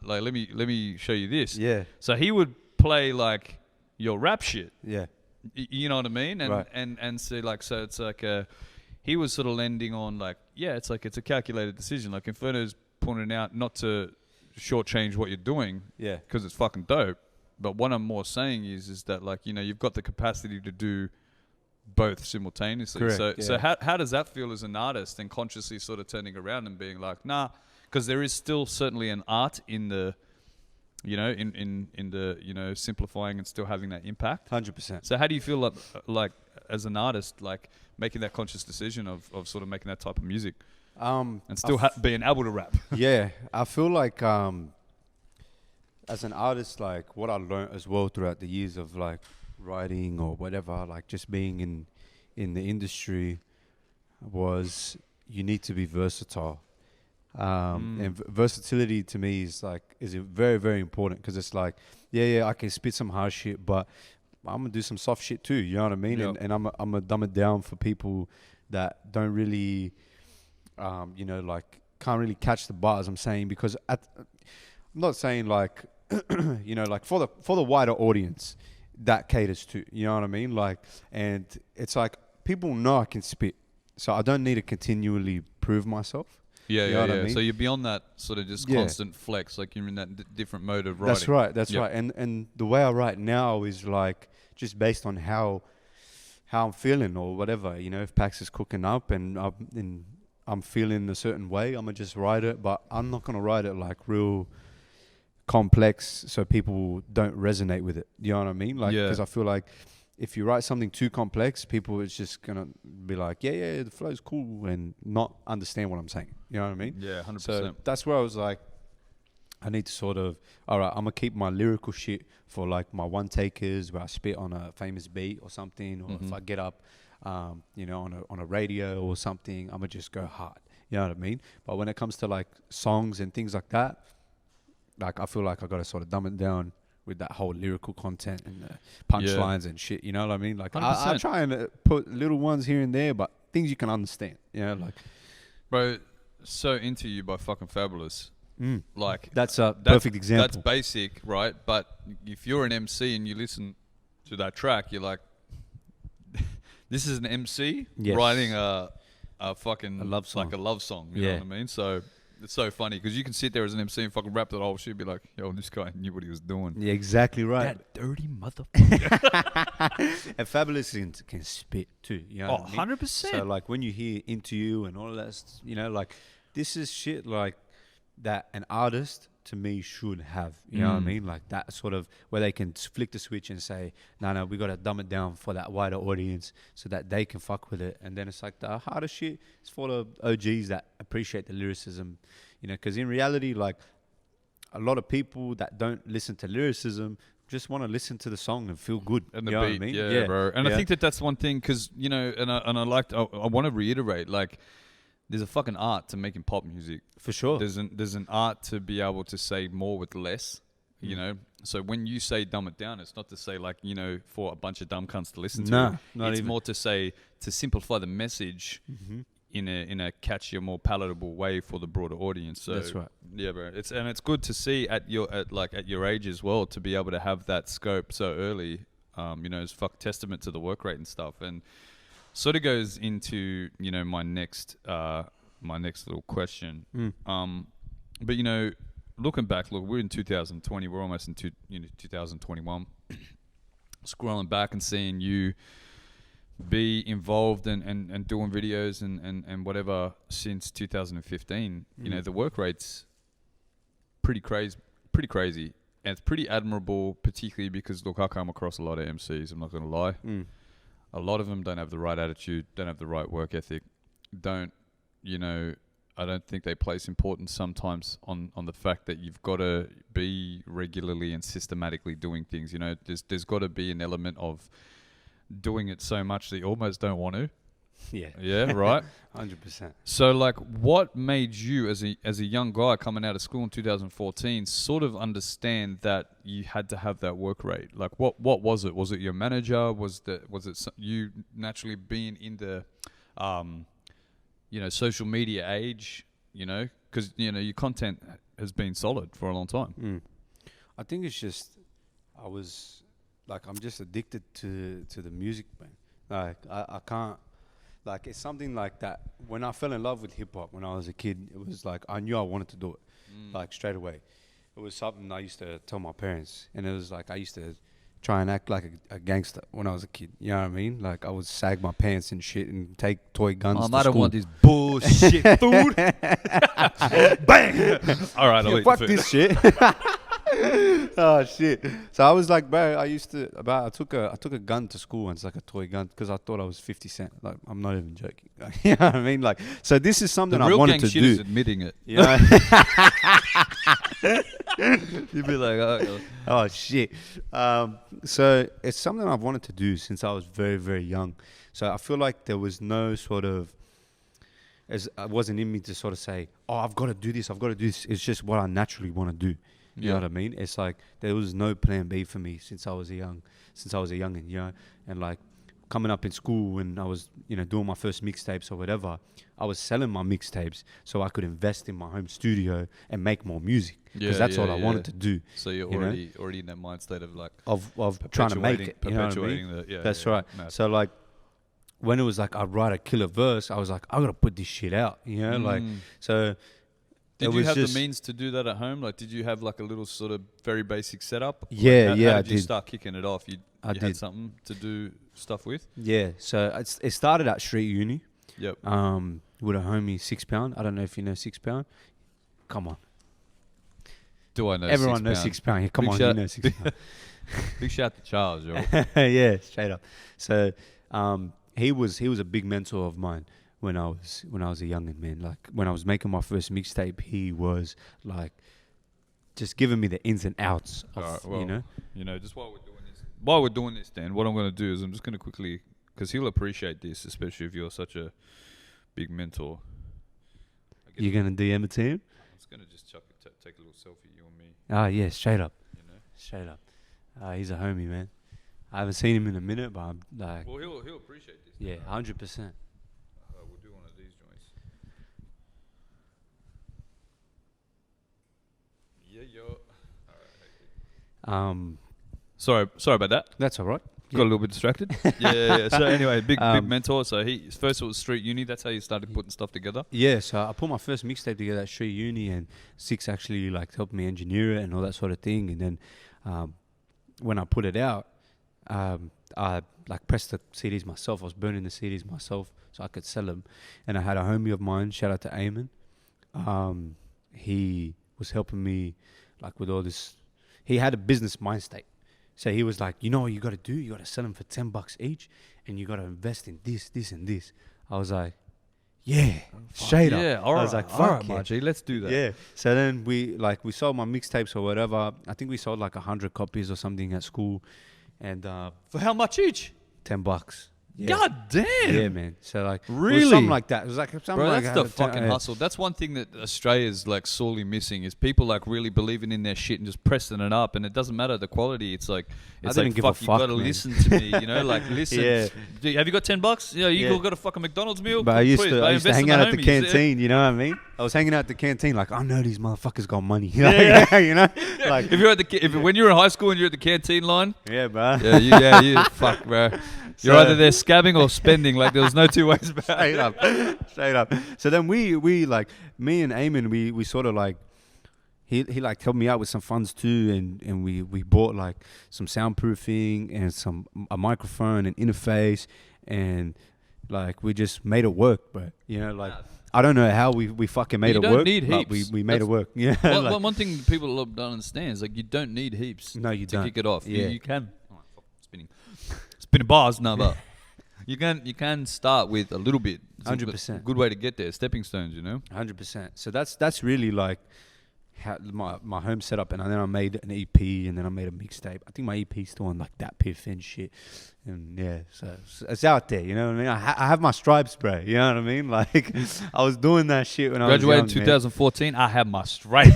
[SPEAKER 1] like let me show you this." Yeah. So he would play like your rap shit. Yeah. You know what I mean? And right. and so like so it's like he was sort of lending on like it's like it's a calculated decision. Like Inferno's pointing out not to shortchange what you're doing. Yeah. Because it's fucking dope. But what I'm more saying is that like, you know, you've got the capacity to do both simultaneously. Correct, so how does that feel as an artist and consciously sort of turning around and being like, nah, because there is still certainly an art in the, you know, in the, you know, simplifying and still having that impact. 100%. So how do you feel like as an artist, like making that conscious decision of sort of making that type of music and still being able to rap? Yeah, I feel like as an artist, like what I learned as well throughout the years of like writing or whatever, like just being in the industry, was you need to be versatile. And versatility to me is very, very important, because it's like, I can spit some hard shit, but I'm gonna do some soft shit too. You know what I mean? Yep. And I'm gonna dumb it down for people that don't really, you know, like can't really catch the bars I'm saying, because I'm not saying like, you know, like for the wider audience that caters to, you know what I mean? Like, and it's like people know I can spit, so I don't need to continually prove myself. Yeah, you know what I mean? So you're beyond that sort of just constant flex, like you're in that different mode of writing. That's right. And the way I write now is like just based on how I'm feeling or whatever. You know, if Pax is cooking up and I'm feeling a certain way, I'm gonna just write it, but I'm not gonna write it like real complex so people don't resonate with it. You know what I mean? Like, because I feel like if you write something too complex, people is just gonna be like, yeah, the flow's cool, and not understand what I'm saying. You know what I mean? Yeah, 100%. So that's where I was like, I need to sort of, all right, I'm gonna keep my lyrical shit for like my one takers where I spit on a famous beat or something, or if I get up, you know, on a radio or something, I'm gonna just go hard. You know what I mean? But when it comes to like songs and things like that, like I feel like I got to sort of dumb it down with that whole lyrical content and punchlines and shit. You know what I mean? Like I try and put little ones here and there, but things you can understand. You know, like, bro, So Into You by fucking Fabulous. Like that's a perfect example. That's basic, right? But if you're an MC and you listen to that track, you're like, this is an MC writing a fucking love song, like a love song. You know what I mean? So It's so funny because you can sit there as an MC and fucking rap that whole shit, be like, yo, this guy knew what he was doing.
[SPEAKER 2] Yeah, exactly right.
[SPEAKER 1] That dirty motherfucker.
[SPEAKER 2] And Fabulous can spit too. You know what I mean?
[SPEAKER 1] 100%.
[SPEAKER 2] So like when you hear Into You and all of that, you know, like this is shit like that an artist to me should have. You know what I mean? Like that sort of where they can flick the switch and say, no, we got to dumb it down for that wider audience so that they can fuck with it. And then it's like the harder shit is for the OGs that appreciate the lyricism, you know, because in reality, like a lot of people that don't listen to lyricism just want to listen to the song and feel good.
[SPEAKER 1] And the
[SPEAKER 2] you know
[SPEAKER 1] beat,
[SPEAKER 2] what I mean?
[SPEAKER 1] yeah, bro. And I think that's one thing because, you know, and I want to reiterate, like, there's a fucking art to making pop music.
[SPEAKER 2] For sure.
[SPEAKER 1] There's an art to be able to say more with less, you know. So when you say dumb it down, it's not to say like, you know, for a bunch of dumb cunts to listen to. It's more to say to simplify the message in a catchier, more palatable way for the broader audience. So
[SPEAKER 2] that's right.
[SPEAKER 1] Yeah, bro. It's good to see at your age as well to be able to have that scope so early. You know, it's testament to the work rate and stuff. And sort of goes into, you know, my next little question. But you know, looking back, we're in 2020. We're almost in 2021. Scrolling back and seeing you be involved and doing videos and whatever since 2015. You know, the work rate's pretty crazy, and it's pretty admirable, particularly because look, I come across a lot of MCs. I'm not gonna lie. A lot of them don't have the right attitude, don't have the right work ethic, I don't think they place importance sometimes on the fact that you've got to be regularly and systematically doing things. You know, there's got to be an element of doing it so much that you almost don't want to.
[SPEAKER 2] Yeah.
[SPEAKER 1] Yeah, right?
[SPEAKER 2] 100%.
[SPEAKER 1] So, like, what made you, as a young guy coming out of school in 2014, sort of understand that you had to have that work rate? Like, what was it? Was it your manager? Was it you naturally being in the, social media age? You know, because your content has been solid for a long time.
[SPEAKER 2] I think it's just I'm just addicted to the music, man. Like I can't. Like, it's something like that. When I fell in love with hip-hop when I was a kid, it was like I knew I wanted to do it, like, straight away. It was something I used to tell my parents. And it was like I used to try and act like a gangster when I was a kid. You know what I mean? Like, I would sag my pants and shit and take toy guns to school.
[SPEAKER 1] I don't want this bullshit food. Bang! All right, I'll eat
[SPEAKER 2] fuck
[SPEAKER 1] the food.
[SPEAKER 2] this shit. Oh shit! So I was like, bro, I took a gun to school once, like a toy gun, because I thought I was 50 Cent. Like, I'm not even joking. You know what I mean? Like, so this is something I wanted to do.
[SPEAKER 1] The real gang shit is admitting it.
[SPEAKER 2] You know?
[SPEAKER 1] You'd be like,
[SPEAKER 2] oh shit. So it's something I've wanted to do since I was very, very young. So I feel like there was no sort of, it wasn't in me to sort of say, oh, I've got to do this. It's just what I naturally want to do. You know what I mean? It's like there was no plan B for me since I was a youngin', you know. And like coming up in school when I was, doing my first mixtapes or whatever, I was selling my mixtapes so I could invest in my home studio and make more music, because that's what I wanted to do.
[SPEAKER 1] So you're already in that mind state of like
[SPEAKER 2] of trying to make it. You know what I mean? That's right. Mad. So like when it was like I'd write a killer verse, I was like, I gotta put this shit out. You know, like so.
[SPEAKER 1] Did you have the means to do that at home? Like, did you have like a little sort of very basic setuut?
[SPEAKER 2] Yeah,
[SPEAKER 1] how did you start kicking it off? You had something to do stuff with?
[SPEAKER 2] Yeah, so it started at Street Uni.
[SPEAKER 1] Yep.
[SPEAKER 2] With a homie, 6 Pound. I don't know if you know 6 Pound. Come on.
[SPEAKER 1] Do I know?
[SPEAKER 2] Everyone knows 6 Pound. Yeah, come on, you know 6 Pound.
[SPEAKER 1] Big shout out to Charles, yo.
[SPEAKER 2] Yeah, straight up. So he was a big mentor of mine. When I was a youngin', man, like when I was making my first mixtape, he was like just giving me the ins and outs of,
[SPEAKER 1] just while we're doing this, Dan, what I'm going to do is I'm just going to quickly, because he'll appreciate this, especially if you're such a big mentor.
[SPEAKER 2] You're going to DM it to him?
[SPEAKER 1] I'm just going to just take a little selfie, you and me.
[SPEAKER 2] Ah, yeah, straight up. Straight up. He's a homie, man. I haven't seen him in a minute, but I'm like...
[SPEAKER 1] Well, he'll appreciate this.
[SPEAKER 2] Yeah, 100%.
[SPEAKER 1] We'll do one of these joints. Yeah, yo. All right.
[SPEAKER 2] Sorry
[SPEAKER 1] about that.
[SPEAKER 2] That's all right.
[SPEAKER 1] Got a little bit distracted. yeah. So anyway, big mentor. So he first it was Street Uni. That's how you started putting stuff together.
[SPEAKER 2] Yeah, so I put my first mixtape together at Street Uni, and Six actually like helped me engineer it and all that sort of thing. And then when I put it out, I like pressed the CDs myself. I was burning the CDs myself so I could sell them. And I had a homie of mine, shout out to Eamon. He was helping me like with all this. He had a business mind state. So he was like, you know what you got to do? You got to sell them for $10 each, and you got to invest in this, this, and this. I was like, yeah, straight up.
[SPEAKER 1] Yeah, all right.
[SPEAKER 2] I was like,
[SPEAKER 1] all
[SPEAKER 2] fuck
[SPEAKER 1] right,
[SPEAKER 2] yeah.
[SPEAKER 1] Margie, let's do that.
[SPEAKER 2] Yeah. So then we sold my mixtapes or whatever. I think we sold like 100 copies or something at school, and
[SPEAKER 1] For how much each?
[SPEAKER 2] $10. Yeah.
[SPEAKER 1] God damn.
[SPEAKER 2] Yeah, man. So like, it was
[SPEAKER 1] Really?
[SPEAKER 2] something like that. It was like something
[SPEAKER 1] Bro,
[SPEAKER 2] like
[SPEAKER 1] that's the fucking hustle. That's one thing that Australia's like sorely missing is people like really believing in their shit and just pressing it up, and it doesn't matter the quality. It's like
[SPEAKER 2] didn't give a
[SPEAKER 1] fuck, you
[SPEAKER 2] fuck,
[SPEAKER 1] gotta
[SPEAKER 2] man.
[SPEAKER 1] listen to me, you know, like listen.
[SPEAKER 2] Yeah.
[SPEAKER 1] Have you got $10? Yeah, you
[SPEAKER 2] Yeah.
[SPEAKER 1] got a fucking McDonald's meal.
[SPEAKER 2] But I used
[SPEAKER 1] Please,
[SPEAKER 2] to
[SPEAKER 1] invest
[SPEAKER 2] hang
[SPEAKER 1] in
[SPEAKER 2] out at the
[SPEAKER 1] homies, yeah.
[SPEAKER 2] canteen. You know what I mean? I was hanging out at the canteen like, I know these motherfuckers got money.
[SPEAKER 1] Yeah.
[SPEAKER 2] You know, like
[SPEAKER 1] If you're at when you're in high school and you're at the canteen line,
[SPEAKER 2] yeah, bro.
[SPEAKER 1] you fuck, bro. You're
[SPEAKER 2] So-
[SPEAKER 1] either there scabbing or spending. Like there was no two ways about
[SPEAKER 2] Straight
[SPEAKER 1] it.
[SPEAKER 2] straight up. So then we like me and Eamon, we sort of like he like helped me out with some funds too, and we bought like some soundproofing and a microphone and interface, and like we just made it work, bro. You know, like I don't know how we fucking made
[SPEAKER 1] You
[SPEAKER 2] it
[SPEAKER 1] don't
[SPEAKER 2] work.
[SPEAKER 1] need
[SPEAKER 2] but
[SPEAKER 1] heaps.
[SPEAKER 2] we made it work. Yeah.
[SPEAKER 1] One thing people don't understand is like you don't need heaps.
[SPEAKER 2] No, you
[SPEAKER 1] to
[SPEAKER 2] don't.
[SPEAKER 1] kick it off.
[SPEAKER 2] Yeah.
[SPEAKER 1] You can. Oh, fuck, spinning bars. No, but you can start with a little bit. It's a
[SPEAKER 2] 100%.
[SPEAKER 1] good way to get there. Stepping stones, you know.
[SPEAKER 2] 100%. So that's really like how my home setup, and then I made an EP, and then I made a mixtape. I think my EP's still on like that piff and shit, and yeah, so it's out there. You know what I mean? I have my stripes, bro. You know what I mean? Like I was doing that shit when
[SPEAKER 1] Graduated
[SPEAKER 2] I
[SPEAKER 1] in
[SPEAKER 2] was young,
[SPEAKER 1] 2014. I have my stripe.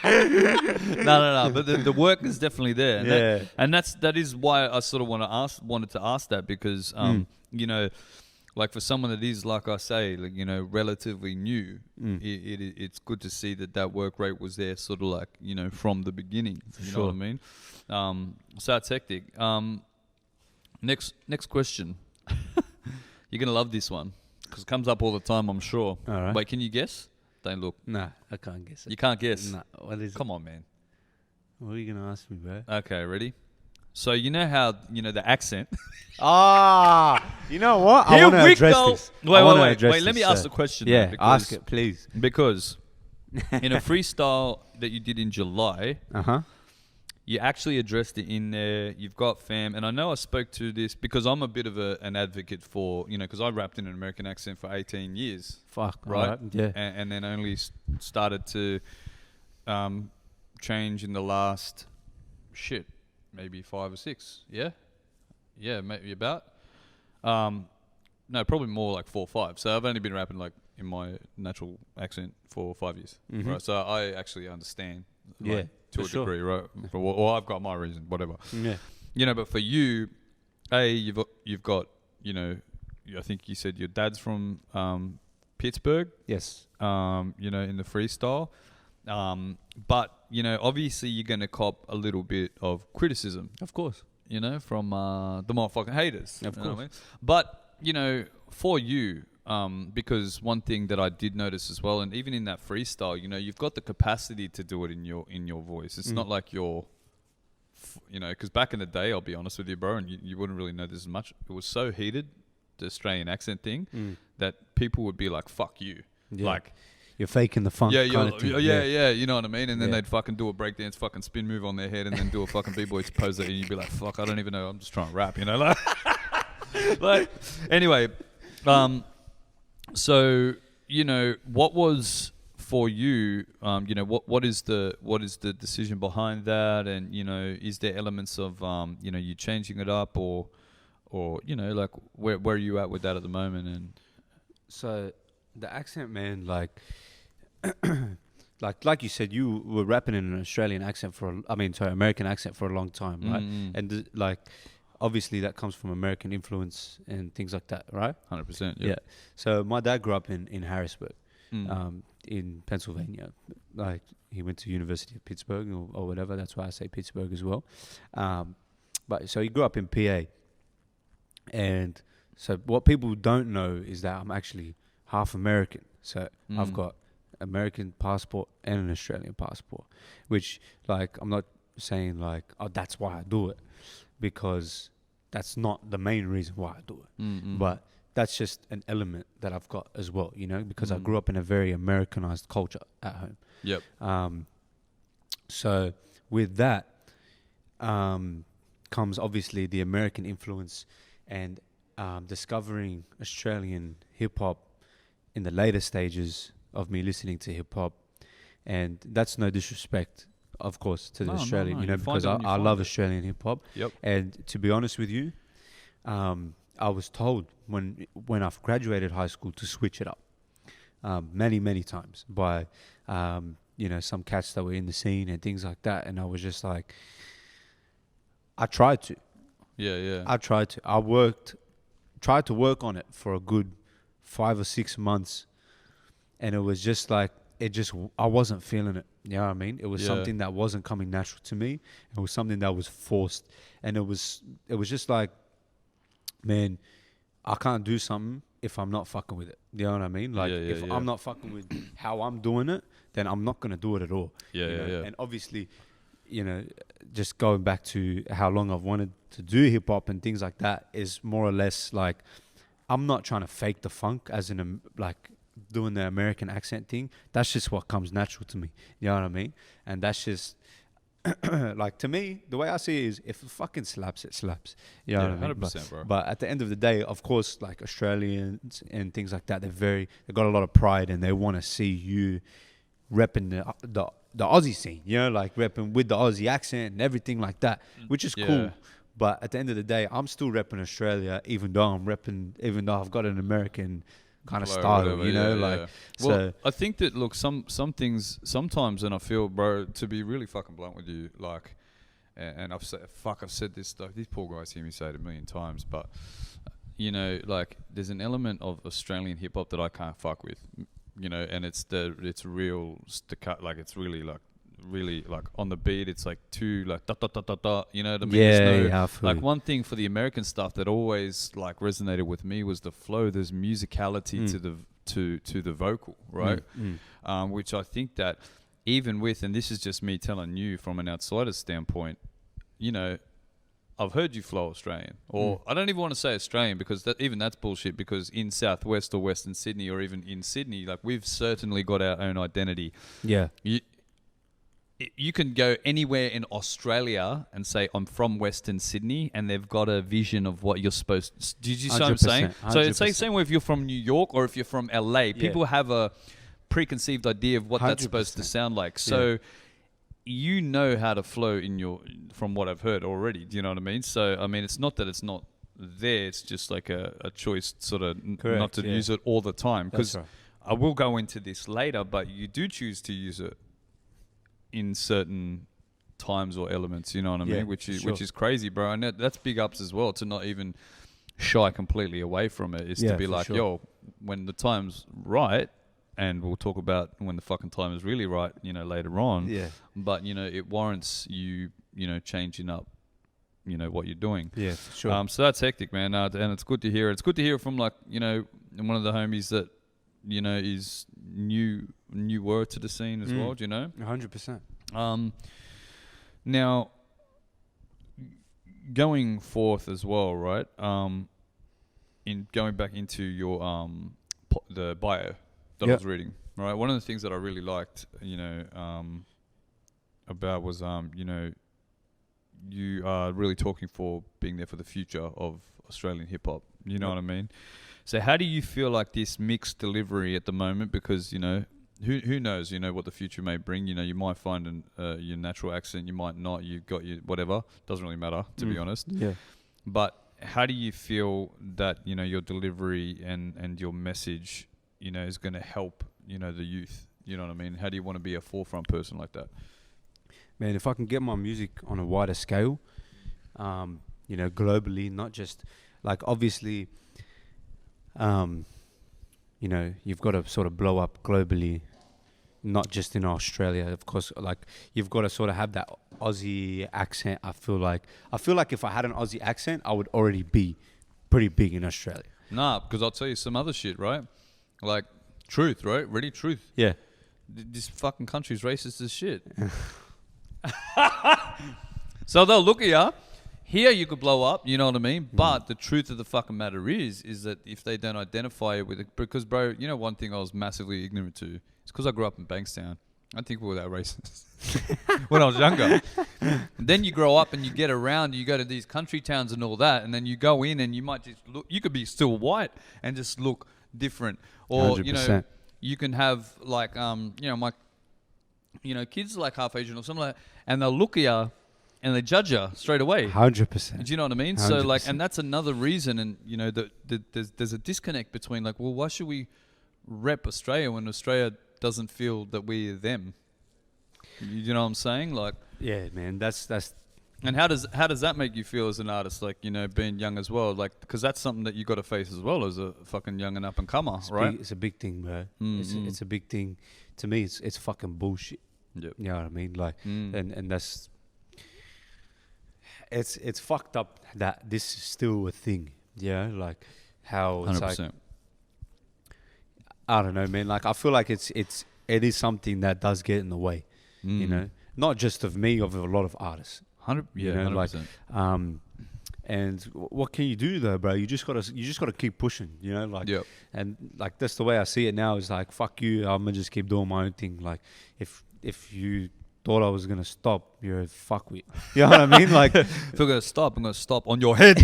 [SPEAKER 1] No. But the work is definitely there. And
[SPEAKER 2] Yeah.
[SPEAKER 1] that is why I sort of wanted to ask that because you know, like for someone that is like I say, like you know, relatively new, it's good to see that work rate was there, sort of like you know from the beginning. You know what I mean? So that's hectic. Next question. You're gonna love this one because it comes up all the time, I'm sure.
[SPEAKER 2] All right.
[SPEAKER 1] Wait, can you guess? Don't look.
[SPEAKER 2] Nah, I can't guess it.
[SPEAKER 1] You can't guess.
[SPEAKER 2] Nah, what is
[SPEAKER 1] Come on, man.
[SPEAKER 2] it? What are you gonna ask me, bro?
[SPEAKER 1] Okay, ready? So you know how the accent.
[SPEAKER 2] You know what? I want to address this.
[SPEAKER 1] Wait. Let me ask the question.
[SPEAKER 2] Yeah,
[SPEAKER 1] though, because-
[SPEAKER 2] ask it, please.
[SPEAKER 1] Because in a freestyle that you did in July, you actually addressed it in there. You've got fam, and I know I spoke to this because I'm a bit of an advocate for because I rapped in an American accent for 18 years,
[SPEAKER 2] Fuck.
[SPEAKER 1] right?
[SPEAKER 2] Alright, yeah.
[SPEAKER 1] And then only started to change in the last maybe 5 or 6. Yeah, maybe about. No, probably more like 4 or 5. So I've only been rapping like in my natural accent for 5 years, right? So I actually understand,
[SPEAKER 2] Yeah,
[SPEAKER 1] to a
[SPEAKER 2] for sure.
[SPEAKER 1] degree, right? Or I've got my reason, whatever.
[SPEAKER 2] Yeah.
[SPEAKER 1] But for you, you've got, I think you said your dad's from Pittsburgh.
[SPEAKER 2] Yes.
[SPEAKER 1] In the freestyle. But, obviously you're going to cop a little bit of criticism,
[SPEAKER 2] Of course.
[SPEAKER 1] from the motherfucking haters.
[SPEAKER 2] Of
[SPEAKER 1] you know what I
[SPEAKER 2] course.
[SPEAKER 1] mean? But, for you, because one thing that I did notice as well, and even in that freestyle, you've got the capacity to do it in your voice. It's not like you're, because back in the day, I'll be honest with you, bro, and you wouldn't really know this as much. It was so heated, the Australian accent thing, that people would be like, fuck you.
[SPEAKER 2] Yeah.
[SPEAKER 1] Like,
[SPEAKER 2] You're faking the funk.
[SPEAKER 1] yeah,
[SPEAKER 2] kind of thing.
[SPEAKER 1] yeah, you know what I mean? And then
[SPEAKER 2] Yeah.
[SPEAKER 1] they'd fucking do a breakdance fucking spin move on their head and then do a fucking b-boy pose and you'd be like, fuck, I don't even know, I'm just trying to rap, like, anyway, so, what was for you, what is the decision behind that? And, is there elements of, you changing it up or, like where are you at with that at the moment? And
[SPEAKER 2] So the accent, man, like you said, you were rapping in an Australian accent American accent for a long time, right? And obviously that comes from American influence and things like that, right?
[SPEAKER 1] 100%.
[SPEAKER 2] Yeah. So my dad grew up in Harrisburg, in Pennsylvania. Like he went to University of Pittsburgh or whatever. That's why I say Pittsburgh as well. But so he grew up in PA, and so what people don't know is that I'm actually half American. So I've got American passport and an Australian passport, which like I'm not saying like, oh, that's why I do it, because that's not the main reason why I do it. But that's just an element that I've got as well, you know, because I grew up in a very Americanized culture at home.
[SPEAKER 1] Yep.
[SPEAKER 2] So with that comes obviously the American influence and discovering Australian hip hop in the later stages of me listening to hip hop. And that's no disrespect, of course, to the Australian, you know, because I love Australian hip hop.
[SPEAKER 1] Yep.
[SPEAKER 2] And to be honest with you, I was told when I've graduated high school to switch it up many times by you know, some cats that were in the scene and things like that. And I was just like, I tried to.
[SPEAKER 1] Yeah.
[SPEAKER 2] I tried to. Tried to work on it for a good 5 or 6 months. And it was just like, I wasn't feeling it. You know what I mean? It was something that wasn't coming natural to me. It was something that was forced. And it was just like, man, I can't do something if I'm not fucking with it. You know what I mean? Like, if I'm not fucking with how I'm doing it, then I'm not going to do it at all.
[SPEAKER 1] Yeah.
[SPEAKER 2] And obviously, you know, just going back to how long I've wanted to do hip hop and things like that is more or less like, I'm not trying to fake the funk as in like doing the American accent thing. That's just what comes natural to me. You know what I mean? And that's just like, to me, the way I see it is, if it fucking slaps, it slaps. You know what I mean?
[SPEAKER 1] 100%, bro.
[SPEAKER 2] But at the end of the day, of course, like Australians and things like that, they've got a lot of pride and they want to see you repping the Aussie scene, you know, like repping with the Aussie accent and everything like that, which is cool. But at the end of the day, I'm still repping Australia, even though I've got an American kind of style, whatever, you know,
[SPEAKER 1] Well,
[SPEAKER 2] so
[SPEAKER 1] I think that, look, some things sometimes, and I feel, bro, to be really fucking blunt with you, like, and I've said this stuff. These poor guys hear me say it a million times, but you know, like, there's an element of Australian hip hop that I can't fuck with, you know, and it's real staccato, like it's really like on the beat, it's like too like da da da da da, you know what I mean?
[SPEAKER 2] Yeah,
[SPEAKER 1] like one thing for the American stuff that always like resonated with me was the flow. There's musicality to the vocal, right? Which I think that even with, and this is just me telling you from an outsider's standpoint, you know, I've heard you flow Australian, or I don't even want to say Australian, because that's bullshit, because in Southwest or Western Sydney, or even in Sydney, like, we've certainly got our own identity.
[SPEAKER 2] Yeah.
[SPEAKER 1] You can go anywhere in Australia and say, I'm from Western Sydney, and they've got a vision of what you're supposed to... Did you see what I'm saying?
[SPEAKER 2] 100%.
[SPEAKER 1] So it's like same way if you're from New York or if you're from LA. People have a preconceived idea of what that's supposed to sound like. So you know how to flow from what I've heard already. Do you know what I mean? So, I mean, it's not that it's not there. It's just like a choice sort of not to use it all the time. Because I will go into this later, but you do choose to use it in certain times or elements, you know what I mean? Which is crazy, bro. And that's big ups as well, to not even shy completely away from it. Is to be like, yo, when the time's right, and we'll talk about when the fucking time is really right, you know, later on. Yeah. But, you know, it warrants you, you know, changing up, you know, what you're doing.
[SPEAKER 2] Yeah, for sure.
[SPEAKER 1] So that's hectic, man. And it's good to hear. It's good to hear from, like, you know, one of the homies that, you know, is newer to the scene as well, do you know?
[SPEAKER 2] 100%.
[SPEAKER 1] Now, going forth as well, right? In going back into your the bio that I was reading, right? One of the things that I really liked, you know, about was, you know, you are really talking for being there for the future of Australian hip hop. You know what I mean? So how do you feel like this mixed delivery at the moment? Because, you know, who knows, you know, what the future may bring. You know, you might find your natural accent, you might not, you've got your whatever. Doesn't really matter, to be honest. Yeah. But how do you feel that, you know, your delivery and your message, you know, is going to help, you know, the youth? You know what I mean? How do you want to be a forefront person like that?
[SPEAKER 2] Man, if I can get my music on a wider scale, you know, globally, not just, like, obviously... you know, you've got to sort of blow up globally not just in Australia. Of course, like you've got to sort of have that Aussie accent. I feel like if I had an Aussie accent, I would already be pretty big in Australia.
[SPEAKER 1] Nah, because I'll tell you some other shit, right? Like truth, right? Really, truth.
[SPEAKER 2] Yeah.
[SPEAKER 1] This fucking country's racist as shit. So they'll look at you. Here you could blow up, you know what I mean? But the truth of the fucking matter is that if they don't identify it with it, because bro, you know one thing I was massively ignorant to, it's because I grew up in Bankstown. I think we were that racist when I was younger. And then you grow up and you get around, you go to these country towns and all that, and then you go in and you might just look, you could be still white and just look different. Or,
[SPEAKER 2] 100%.
[SPEAKER 1] you know, you can have like, you know, my, you know, kids like half Asian or something like that, and they'll look at you and they judge you straight away.
[SPEAKER 2] 100%.
[SPEAKER 1] Do you know what I mean?
[SPEAKER 2] 100%.
[SPEAKER 1] So like, and that's another reason, and you know, there's a disconnect between like, well, why should we rep Australia when Australia doesn't feel that we're them? You know what I'm saying? Like,
[SPEAKER 2] Yeah, man. That's.
[SPEAKER 1] and how does that make you feel as an artist? Like, you know, being young as well, like, because that's something that you got to face as well as a fucking young and up and comer, right?
[SPEAKER 2] It's a big thing, bro.
[SPEAKER 1] Mm-hmm.
[SPEAKER 2] It's a big thing. To me, it's fucking bullshit.
[SPEAKER 1] Yep.
[SPEAKER 2] You know what I mean? Like, and that's. It's fucked up that this is still a thing. Yeah, like how it's
[SPEAKER 1] 100%.
[SPEAKER 2] like. I don't know, man. Like I feel like it is something that does get in the way. You know, not just of me, of a lot of artists.
[SPEAKER 1] 100%. Yeah,
[SPEAKER 2] You know,
[SPEAKER 1] 100%.
[SPEAKER 2] like, and what can you do though, bro? You just gotta keep pushing. You know, like,
[SPEAKER 1] Yep.
[SPEAKER 2] and like that's the way I see it now. Is like, fuck you. I'm gonna just keep doing my own thing. Like, if you thought I was gonna stop, you're a fuckwit. You know what I mean? Like,
[SPEAKER 1] If you're gonna stop, I'm gonna stop on your head.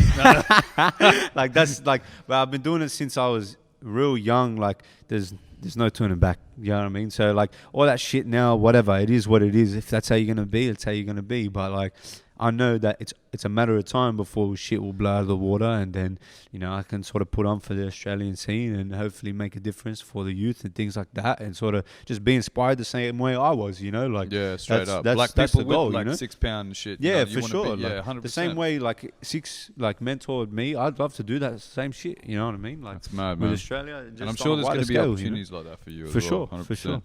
[SPEAKER 2] like that's like. But I've been doing it since I was real young. Like, there's no turning back. You know what I mean? So like all that shit now, whatever, it is what it is. If that's how you're gonna be, it's how you're gonna be. But like, I know that it's a matter of time before shit will blow out of the water, and then, you know, I can sort of put on for the Australian scene and hopefully make a difference for the youth and things like that, and sort of just be inspired the same way I was, you know, like,
[SPEAKER 1] Yeah, straight up.
[SPEAKER 2] That's,
[SPEAKER 1] Like
[SPEAKER 2] that's
[SPEAKER 1] people
[SPEAKER 2] the goal,
[SPEAKER 1] with like
[SPEAKER 2] you know?
[SPEAKER 1] 6 pound shit. you
[SPEAKER 2] Yeah,
[SPEAKER 1] know, you
[SPEAKER 2] for
[SPEAKER 1] wanna
[SPEAKER 2] sure.
[SPEAKER 1] Be,
[SPEAKER 2] Like,
[SPEAKER 1] yeah, 100%.
[SPEAKER 2] the same way like Six like mentored me, I'd love to do that same shit. You know what I mean? Like,
[SPEAKER 1] That's mad,
[SPEAKER 2] with
[SPEAKER 1] man.
[SPEAKER 2] Australia, just
[SPEAKER 1] And I'm
[SPEAKER 2] on
[SPEAKER 1] sure
[SPEAKER 2] a
[SPEAKER 1] there's
[SPEAKER 2] wider
[SPEAKER 1] going to be
[SPEAKER 2] scale, you know?
[SPEAKER 1] opportunities like that for you
[SPEAKER 2] For
[SPEAKER 1] as well.
[SPEAKER 2] sure,
[SPEAKER 1] 100%.
[SPEAKER 2] for sure.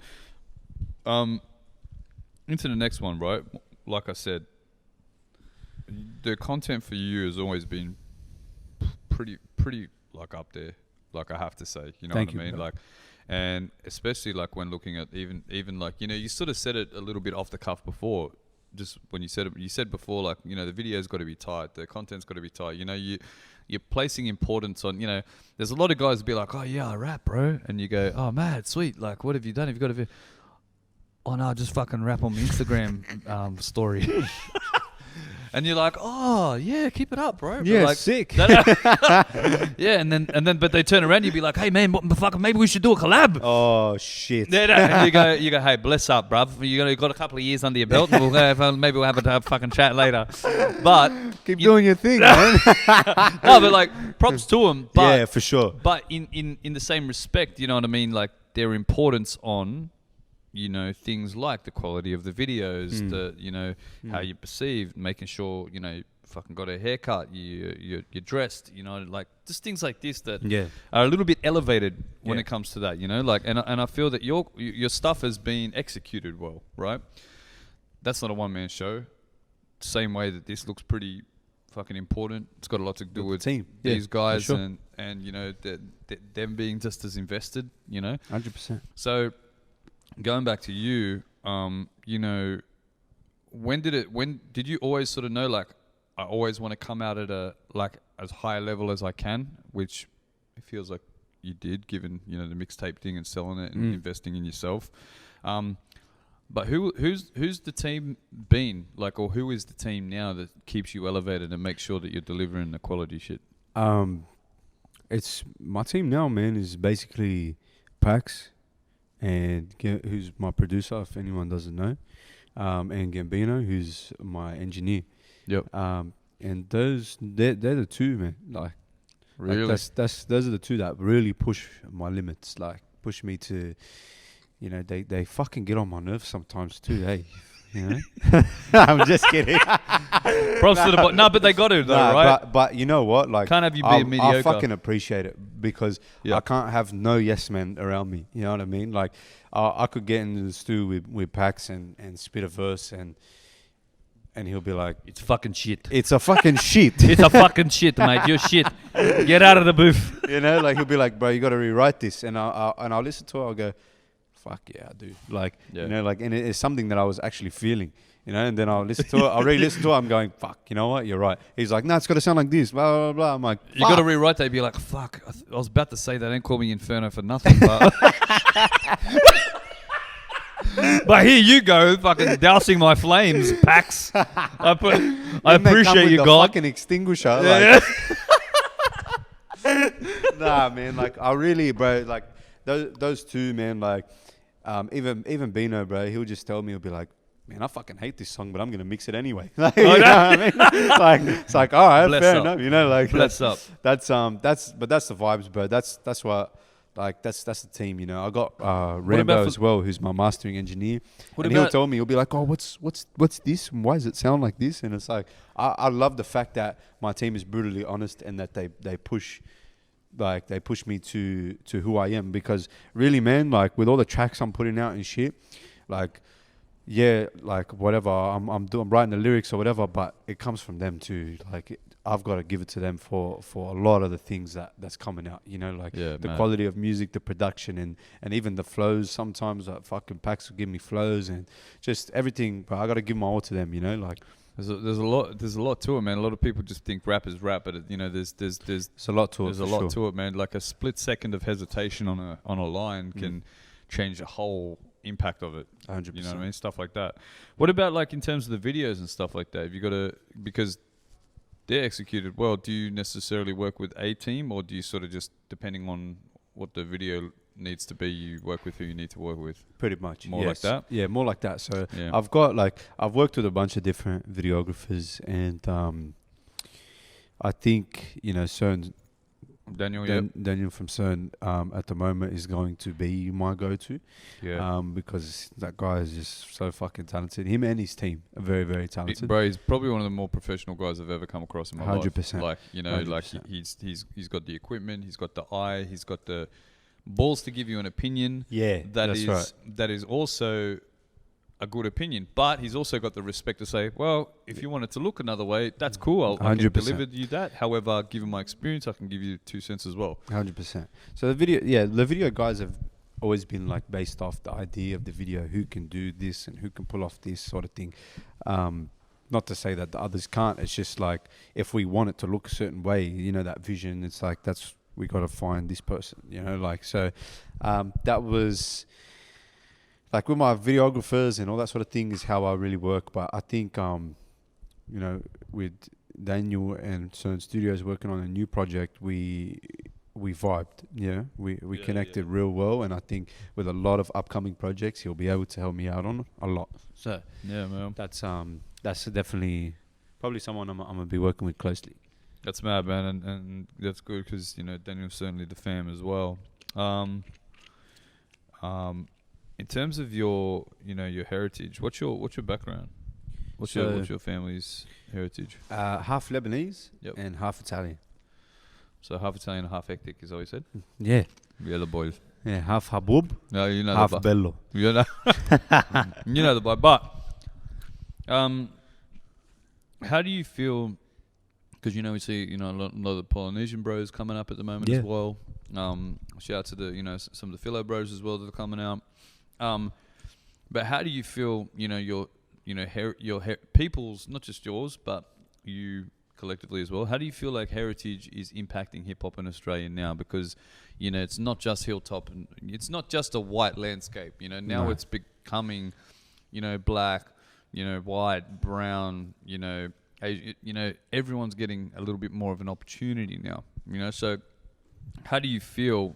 [SPEAKER 1] Into the next one, right? Like I said, the content for you has always been pretty like up there. Like, I have to say, you know
[SPEAKER 2] Thank
[SPEAKER 1] what I
[SPEAKER 2] you,
[SPEAKER 1] mean?
[SPEAKER 2] bro.
[SPEAKER 1] Like, and especially like when looking at even like, you know, you sort of said it a little bit off the cuff before. Just when you said it, you said before, like, you know, the video's got to be tight, the content's got to be tight. You know, you're placing importance on, you know, there's a lot of guys who be like, oh yeah, I rap, bro, and you go, oh mad, sweet, like, what have you done? Have you got a video? Oh no, I just fucking rap on my Instagram story. And you're like, oh yeah, keep it up, bro. But
[SPEAKER 2] Yeah,
[SPEAKER 1] like,
[SPEAKER 2] sick.
[SPEAKER 1] yeah, and then, but they turn around, you'd be like, hey man, fucking maybe we should do a collab.
[SPEAKER 2] Oh shit.
[SPEAKER 1] Yeah, no, and you go, hey, bless up, bruv. You got a couple of years under your belt. And maybe we'll have a fucking chat later. But
[SPEAKER 2] Keep doing your thing, man.
[SPEAKER 1] no, but like, props to them. But
[SPEAKER 2] Yeah, for sure.
[SPEAKER 1] But in the same respect, you know what I mean? Like, their importance on, you know, things like the quality of the videos, the, you know, how you perceive, making sure, you know, fucking got a haircut, you're dressed, you know, like just things like this that are a little bit elevated when it comes to that, you know, like, and I feel that your stuff has been executed well, right? That's not a one-man show. Same way that this looks pretty fucking important. It's got a lot to do with
[SPEAKER 2] team.
[SPEAKER 1] these guys,
[SPEAKER 2] sure.
[SPEAKER 1] and you know, them being just as invested, you know.
[SPEAKER 2] 100%.
[SPEAKER 1] So going back to you, you know, when did you always sort of know, like, I always want to come out at a, like, as high a level as I can, which it feels like you did, given, you know, the mixtape thing and selling it and investing in yourself. But who's the team been like, or who is the team now that keeps you elevated and makes sure that you're delivering the quality shit?
[SPEAKER 2] It's my team now, man, is basically Pax, and who's my producer, if anyone doesn't know, and Gambino, who's my engineer.
[SPEAKER 1] Yep.
[SPEAKER 2] And they're the two, man. Like,
[SPEAKER 1] Really?
[SPEAKER 2] like those are the two that really push my limits. Like, push me to, you know, they fucking get on my nerves sometimes too. Hey, You know? I'm just kidding.
[SPEAKER 1] Props to the no, but they got to though,
[SPEAKER 2] Nah,
[SPEAKER 1] right?
[SPEAKER 2] but you know what? Like,
[SPEAKER 1] Can't have you
[SPEAKER 2] I
[SPEAKER 1] be mediocre.
[SPEAKER 2] I fucking appreciate it because
[SPEAKER 1] Yeah.
[SPEAKER 2] I can't have no yes men around me. You know what I mean? Like, I could get into the stew with Pax and spit a verse and he'll be like,
[SPEAKER 1] It's fucking shit.
[SPEAKER 2] it's a fucking shit.
[SPEAKER 1] It's a fucking shit, mate. You're shit. Get out of the booth.
[SPEAKER 2] You know, like he'll be like, bro, you got to rewrite this, and I'll listen to it. I'll go, fuck yeah, I do. Like,
[SPEAKER 1] Yeah.
[SPEAKER 2] you know, like, and it's something that I was actually feeling. You know, and then I'll listen to it. I'll re-listen to it. I'm going, fuck. You know what? You're right. He's like, no, it's got to sound like this. Blah blah blah. I'm like,
[SPEAKER 1] You got to rewrite that. Be like, fuck. I was about to say that. Don't call me Inferno for nothing, but. But here you go, fucking dousing my flames, Pax. I appreciate you, God.
[SPEAKER 2] Fucking extinguisher.
[SPEAKER 1] Yeah.
[SPEAKER 2] Like, nah, man. Like, I really, bro. Like, those two, man. Like, even Bino, bro. He'll just tell me, he'll be like, man, I fucking hate this song, but I'm gonna mix it anyway. Like, you know what I mean? Like, it's like, all right,
[SPEAKER 1] Bless
[SPEAKER 2] fair
[SPEAKER 1] up.
[SPEAKER 2] enough. You know, like,
[SPEAKER 1] Bless up.
[SPEAKER 2] that's the vibes, bro. That's what. Like, that's the team, you know. I got Rambo as well, who's my mastering engineer. And he'll tell me, he'll be like, oh, what's this? Why does it sound like this? And it's like, I love the fact that my team is brutally honest and that they push me to who I am. Because really, man, like, with all the tracks I'm putting out and shit, like, yeah, like, whatever, I'm writing the lyrics or whatever, but it comes from them too. Like, I've got to give it to them for a lot of the things that's coming out, you know, like the quality of music, the production, and even the flows. Sometimes like fucking Pax will give me flows and just everything, but I got to give my all to them, you know, like.
[SPEAKER 1] There's a lot to it, man. A lot of people just think rap is rap, but you know, there's
[SPEAKER 2] a lot to it.
[SPEAKER 1] There's a lot to it, man. Like a split second of hesitation on a line can change the whole impact of it.
[SPEAKER 2] 100%.
[SPEAKER 1] You know what I mean? Stuff like that. What about like in terms of the videos and stuff like that? Have you got to, because they're executed well, do you necessarily work with a team, or do you sort of just, depending on what the video needs to be, you work with who you need to work with?
[SPEAKER 2] Pretty much.
[SPEAKER 1] More like that?
[SPEAKER 2] Yeah, more like that. So
[SPEAKER 1] Yeah.
[SPEAKER 2] I've worked with a bunch of different videographers, and I think, you know, certain
[SPEAKER 1] Daniel,
[SPEAKER 2] Daniel from CERN at the moment is going to be my go-to.
[SPEAKER 1] yeah.
[SPEAKER 2] Because that guy is just so fucking talented. Him and his team are very, very talented.
[SPEAKER 1] Bro, he's probably one of the more professional guys I've ever come across in my
[SPEAKER 2] 100%.
[SPEAKER 1] life. Like, you know,
[SPEAKER 2] 100%.
[SPEAKER 1] like he's got the equipment, he's got the eye, he's got the balls to give you an opinion.
[SPEAKER 2] Yeah, that's right.
[SPEAKER 1] That is also a good opinion, but he's also got the respect to say, well, if you want it to look another way, that's cool. I can
[SPEAKER 2] 100%.
[SPEAKER 1] deliver you that. However, given my experience, I can give you 2 cents as well.
[SPEAKER 2] 100%. So the video guys have always been like based off the idea of the video, who can do this and who can pull off this sort of thing. Not to say that the others can't. It's just like, if we want it to look a certain way, you know, that vision, it's like, we got to find this person, you know, like, so that was like with my videographers and all that sort of thing is how I really work. But I think, you know, with Daniel and CERN Studios working on a new project, we vibed, we connected real well. And I think with a lot of upcoming projects, he'll be able to help me out on a lot. So
[SPEAKER 1] yeah, man,
[SPEAKER 2] that's definitely probably someone I'm gonna be working with closely.
[SPEAKER 1] that's mad, man, and that's good because, you know, Daniel's certainly the fam as well. In terms of your heritage, what's your background? What's your family's heritage?
[SPEAKER 2] Half Lebanese and half Italian.
[SPEAKER 1] So half Italian, half hectic, is all you said?
[SPEAKER 2] Yeah.
[SPEAKER 1] Yeah, the boys.
[SPEAKER 2] Yeah, half Habub,
[SPEAKER 1] No, you know
[SPEAKER 2] half
[SPEAKER 1] the
[SPEAKER 2] Bello.
[SPEAKER 1] you know, you know the boy. But how do you feel? Because, you know, we see, you know, a lot of the Polynesian bros coming up at the moment as well. Shout out to the, you know, some of the Philo bros as well that are coming out. But how do you feel, you know, your people's, not just yours, but you collectively as well, how do you feel like heritage is impacting hip-hop in Australia now? Because, you know, it's not just hilltop, and it's not just a white landscape, you know, now it's becoming, you know, black, you know, white, brown, you know, everyone's getting a little bit more of an opportunity now, you know. So how do you feel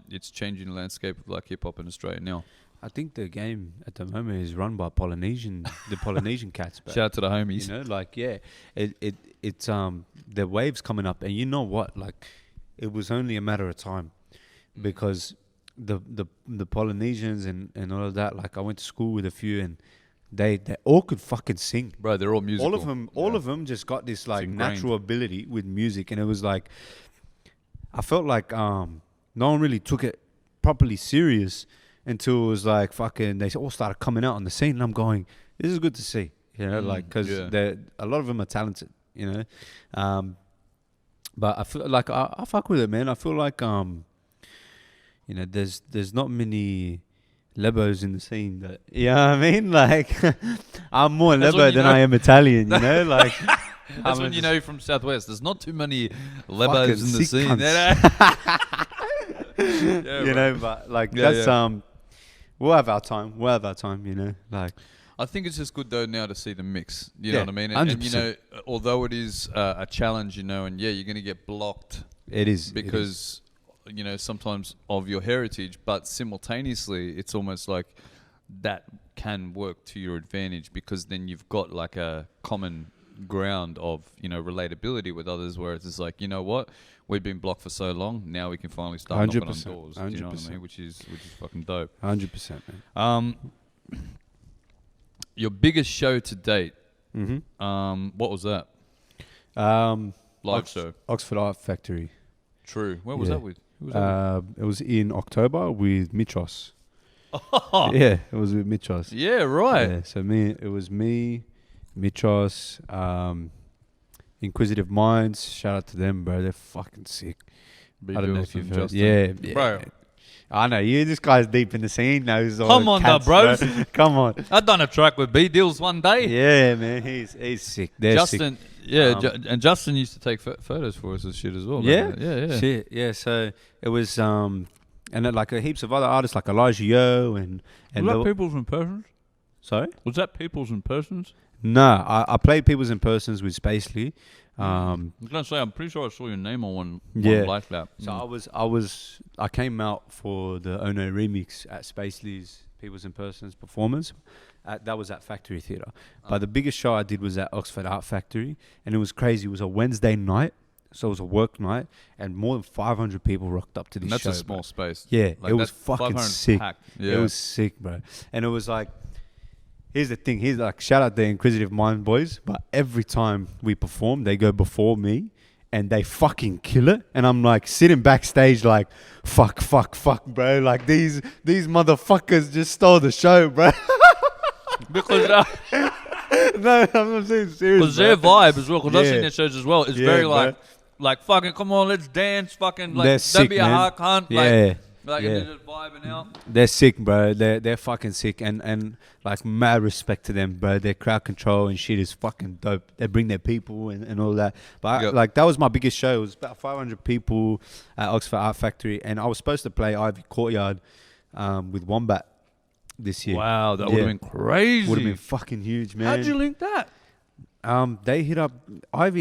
[SPEAKER 1] it's changing the landscape of like hip-hop in Australia now?
[SPEAKER 2] I think the game at the moment is run by the Polynesian cats. But,
[SPEAKER 1] Shout out to the homies.
[SPEAKER 2] you know, like, yeah, it's the waves coming up, and you know what, like, it was only a matter of time, because the Polynesians and all of that, like, I went to school with a few, and they all could fucking sing.
[SPEAKER 1] Bro, they're all musical.
[SPEAKER 2] All of them just got this like
[SPEAKER 1] ingrained.
[SPEAKER 2] natural ability with music, and it was like, I felt like no one really took it properly serious until it was like fucking they all started coming out on the scene, and I'm going, this is good to see, you know, like because a lot of them are talented, you know, but I feel like I fuck with it, man. I feel like you know, there's not many Lebos in the scene that, you know what I mean? Like, I'm more Lebo than I am Italian, you know? Like,
[SPEAKER 1] that's when you know from Southwest. There's not too many Lebos in the scene.
[SPEAKER 2] You know, but like, that's, we'll have our time, you know? Like,
[SPEAKER 1] I think it's just good though now to see the mix. You know what I mean?
[SPEAKER 2] 100%.
[SPEAKER 1] And you know, although it is a challenge, you know, and you're going to get blocked.
[SPEAKER 2] It is.
[SPEAKER 1] Because, you know, sometimes of your heritage, but simultaneously it's almost like that can work to your advantage because then you've got like a common ground of, you know, relatability with others where it's just like, you know what, we've been blocked for so long, now we can finally start knocking on doors.
[SPEAKER 2] 100%.
[SPEAKER 1] You know what I mean? Which is fucking dope.
[SPEAKER 2] 100%, man.
[SPEAKER 1] Your biggest show to date, what was that? Live show.
[SPEAKER 2] Oxford Art Factory.
[SPEAKER 1] True. Where was that with? Who was that with?
[SPEAKER 2] It was in October with Mitros. Oh. Yeah, it was with Mitros.
[SPEAKER 1] Yeah, right.
[SPEAKER 2] Yeah, so it was me, Mitros, Inquisitive Minds. Shout out to them, bro. They're fucking sick. I don't know if you've heard. Yeah,
[SPEAKER 1] bro.
[SPEAKER 2] I know you. This guy's deep in the scene. Knows all
[SPEAKER 1] Come on,
[SPEAKER 2] cats,
[SPEAKER 1] bros.
[SPEAKER 2] Bro. Come on.
[SPEAKER 1] I've done a track with B Deals one day.
[SPEAKER 2] Yeah, man. He's sick. They're
[SPEAKER 1] Justin,
[SPEAKER 2] sick.
[SPEAKER 1] yeah, and Justin used to take photos for us and shit as well.
[SPEAKER 2] Yeah,
[SPEAKER 1] yeah.
[SPEAKER 2] Shit, yeah. So it was and then like heaps of other artists like Elijah Yo and
[SPEAKER 1] was that Peoples in Persons?
[SPEAKER 2] Sorry,
[SPEAKER 1] was that Peoples in Persons?
[SPEAKER 2] No, I played Peoples in Persons with Spacely.
[SPEAKER 1] I was gonna say I'm pretty sure I saw your name on one live lap.
[SPEAKER 2] So I came out for the Ono remix at Spacely's Peoples in Persons performance. That was at Factory Theatre. But the biggest show I did was at Oxford Art Factory, and it was crazy. It was a Wednesday night, so it was a work night, and more than 500 people rocked up to this show.
[SPEAKER 1] That's a small space.
[SPEAKER 2] Yeah,
[SPEAKER 1] like
[SPEAKER 2] it was fucking sick.
[SPEAKER 1] Yeah.
[SPEAKER 2] It was sick, bro. And it was like, here's the thing. Here's like, shout out the Inquisitive Mind boys, but every time we perform, they go before me, and they fucking kill it. And I'm like sitting backstage like, fuck, bro. Like these motherfuckers just stole the show, bro.
[SPEAKER 1] Because
[SPEAKER 2] no, I'm not saying serious.
[SPEAKER 1] Because their vibe as well. Because I've seen their shows as well. It's very
[SPEAKER 2] bro.
[SPEAKER 1] like fucking come on, let's dance. Fucking like
[SPEAKER 2] They're
[SPEAKER 1] don't
[SPEAKER 2] sick,
[SPEAKER 1] be a
[SPEAKER 2] man.
[SPEAKER 1] hard cunt.
[SPEAKER 2] Yeah.
[SPEAKER 1] Like they're just vibing out.
[SPEAKER 2] They're sick, bro. They're fucking sick, and like mad respect to them, bro. Their crowd control and shit is fucking dope. They bring their people and all that. But like that was my biggest show. It was about 500 people at Oxford Art Factory, and I was supposed to play Ivy Courtyard with Wombat this year.
[SPEAKER 1] Wow, that would have been crazy.
[SPEAKER 2] Would have been fucking huge, man.
[SPEAKER 1] How'd you link that?
[SPEAKER 2] Ivy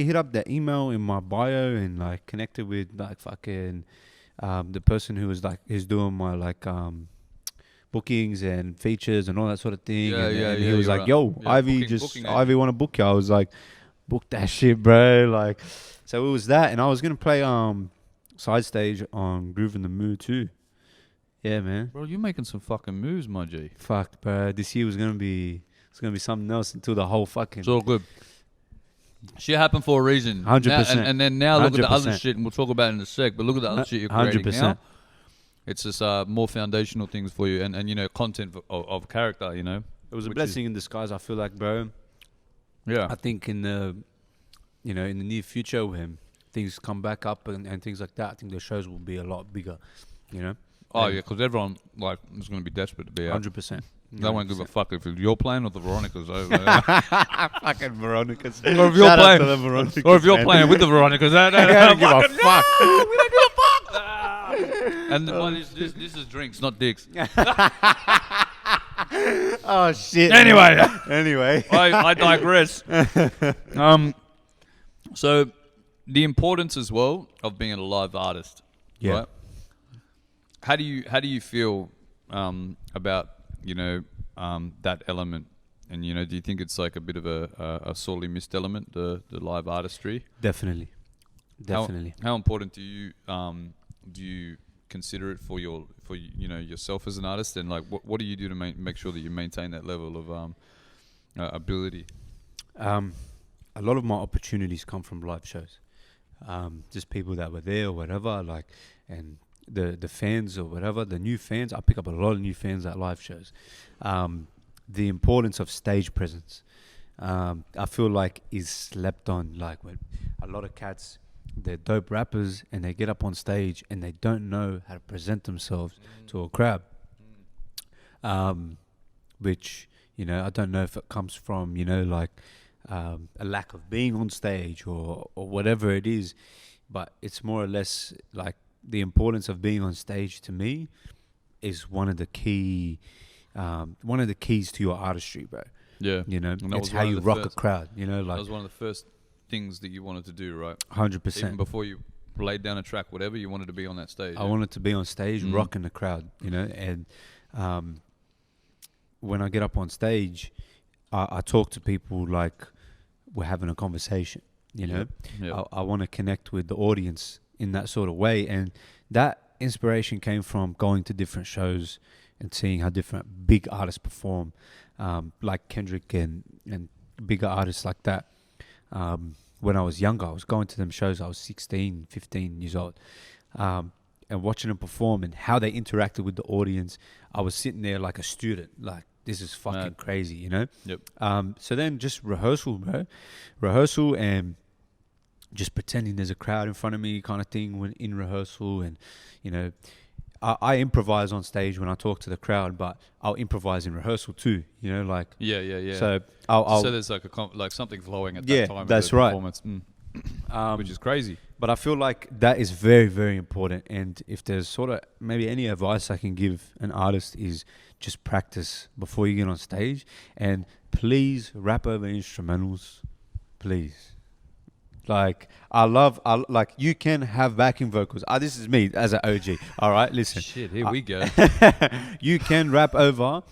[SPEAKER 2] hit up the email in my bio and like connected with like fucking the person who was like is doing my like bookings and features and all that sort of thing. And he was like, "Yo, Ivy Ivy want to book you." I was like, "Book that shit, bro!" Like, so it was that, and I was gonna play side stage on Groove in the Mood too. Yeah, man.
[SPEAKER 1] Bro, you're making some fucking moves, my G.
[SPEAKER 2] Fuck, bro. This year was gonna be something else until the whole fucking.
[SPEAKER 1] It's all good. Shit happened for a reason.
[SPEAKER 2] 100%.
[SPEAKER 1] And then now look
[SPEAKER 2] 100%.
[SPEAKER 1] at the other shit, and we'll talk about it in a sec. But look at the other shit you're creating
[SPEAKER 2] 100%.
[SPEAKER 1] now. It's just more foundational things for you, and you know, content of character. You know,
[SPEAKER 2] it was a blessing in disguise. I feel like, bro.
[SPEAKER 1] Yeah.
[SPEAKER 2] I think in the near future when things come back up and things like that, I think the shows will be a lot bigger. You know.
[SPEAKER 1] Oh yeah, because everyone like is going to be desperate to be out.
[SPEAKER 2] 100%.
[SPEAKER 1] They won't give a fuck if you're playing or the Veronicas over.
[SPEAKER 2] Fucking Veronicas.
[SPEAKER 1] Or if you're playing, or if you're playing with the Veronicas, they don't give a fuck. No, we don't give a fuck. And this is drinks, not dicks.
[SPEAKER 2] Oh shit.
[SPEAKER 1] Anyway, I digress. So the importance as well of being a live artist.
[SPEAKER 2] Yeah.
[SPEAKER 1] Right? How do you feel about that element, and do you think it's like a bit of a sorely missed element, the live artistry?
[SPEAKER 2] Definitely.
[SPEAKER 1] How important do you consider it for yourself as an artist, and like what do you do to make sure that you maintain that level of ability?
[SPEAKER 2] A lot of my opportunities come from live shows. Just people that were there or whatever, like, and the fans or whatever, the new fans. I pick up a lot of new fans at live shows. The importance of stage presence, I feel like is slept on. Like when a lot of cats, they're dope rappers and they get up on stage and they don't know how to present themselves to a crowd. Which, you know, I don't know if it comes from, you know, like a lack of being on stage or whatever it is, but it's more or less like the importance of being on stage to me is one of the keys to your artistry, bro.
[SPEAKER 1] Yeah.
[SPEAKER 2] You know, it's how you rock a crowd, you know, like.
[SPEAKER 1] That was one of the first things that you wanted to do, right?
[SPEAKER 2] 100%.
[SPEAKER 1] Even before you laid down a track, whatever, you wanted to be on that stage.
[SPEAKER 2] I wanted to be on stage rocking the crowd, you know, and when I get up on stage, I talk to people like we're having a conversation, you know.
[SPEAKER 1] Yep.
[SPEAKER 2] I want to connect with the audience in that sort of way, and that inspiration came from going to different shows and seeing how different big artists perform, like Kendrick and bigger artists like that. When I was younger, I was going to them shows. I was 16, 15 years old, and watching them perform and how they interacted with the audience. I was sitting there like a student, like, this is fucking crazy, you know?
[SPEAKER 1] Yep.
[SPEAKER 2] So then just rehearsal, bro. Rehearsal and just pretending there's a crowd in front of me kind of thing when in rehearsal. And, you know, I improvise on stage when I talk to the crowd, but I'll improvise in rehearsal too, you know, like.
[SPEAKER 1] Yeah.
[SPEAKER 2] So so
[SPEAKER 1] there's like like something flowing at that time.
[SPEAKER 2] Yeah, that's
[SPEAKER 1] of the
[SPEAKER 2] right.
[SPEAKER 1] Performance. Which is crazy.
[SPEAKER 2] But I feel like that is very, very important. And if there's sort of maybe any advice I can give an artist is just practice before you get on stage. And please rap over instrumentals. Please. Like, like, you can have backing vocals. This is me as an OG. All right, listen.
[SPEAKER 1] Shit, here we go.
[SPEAKER 2] You can rap over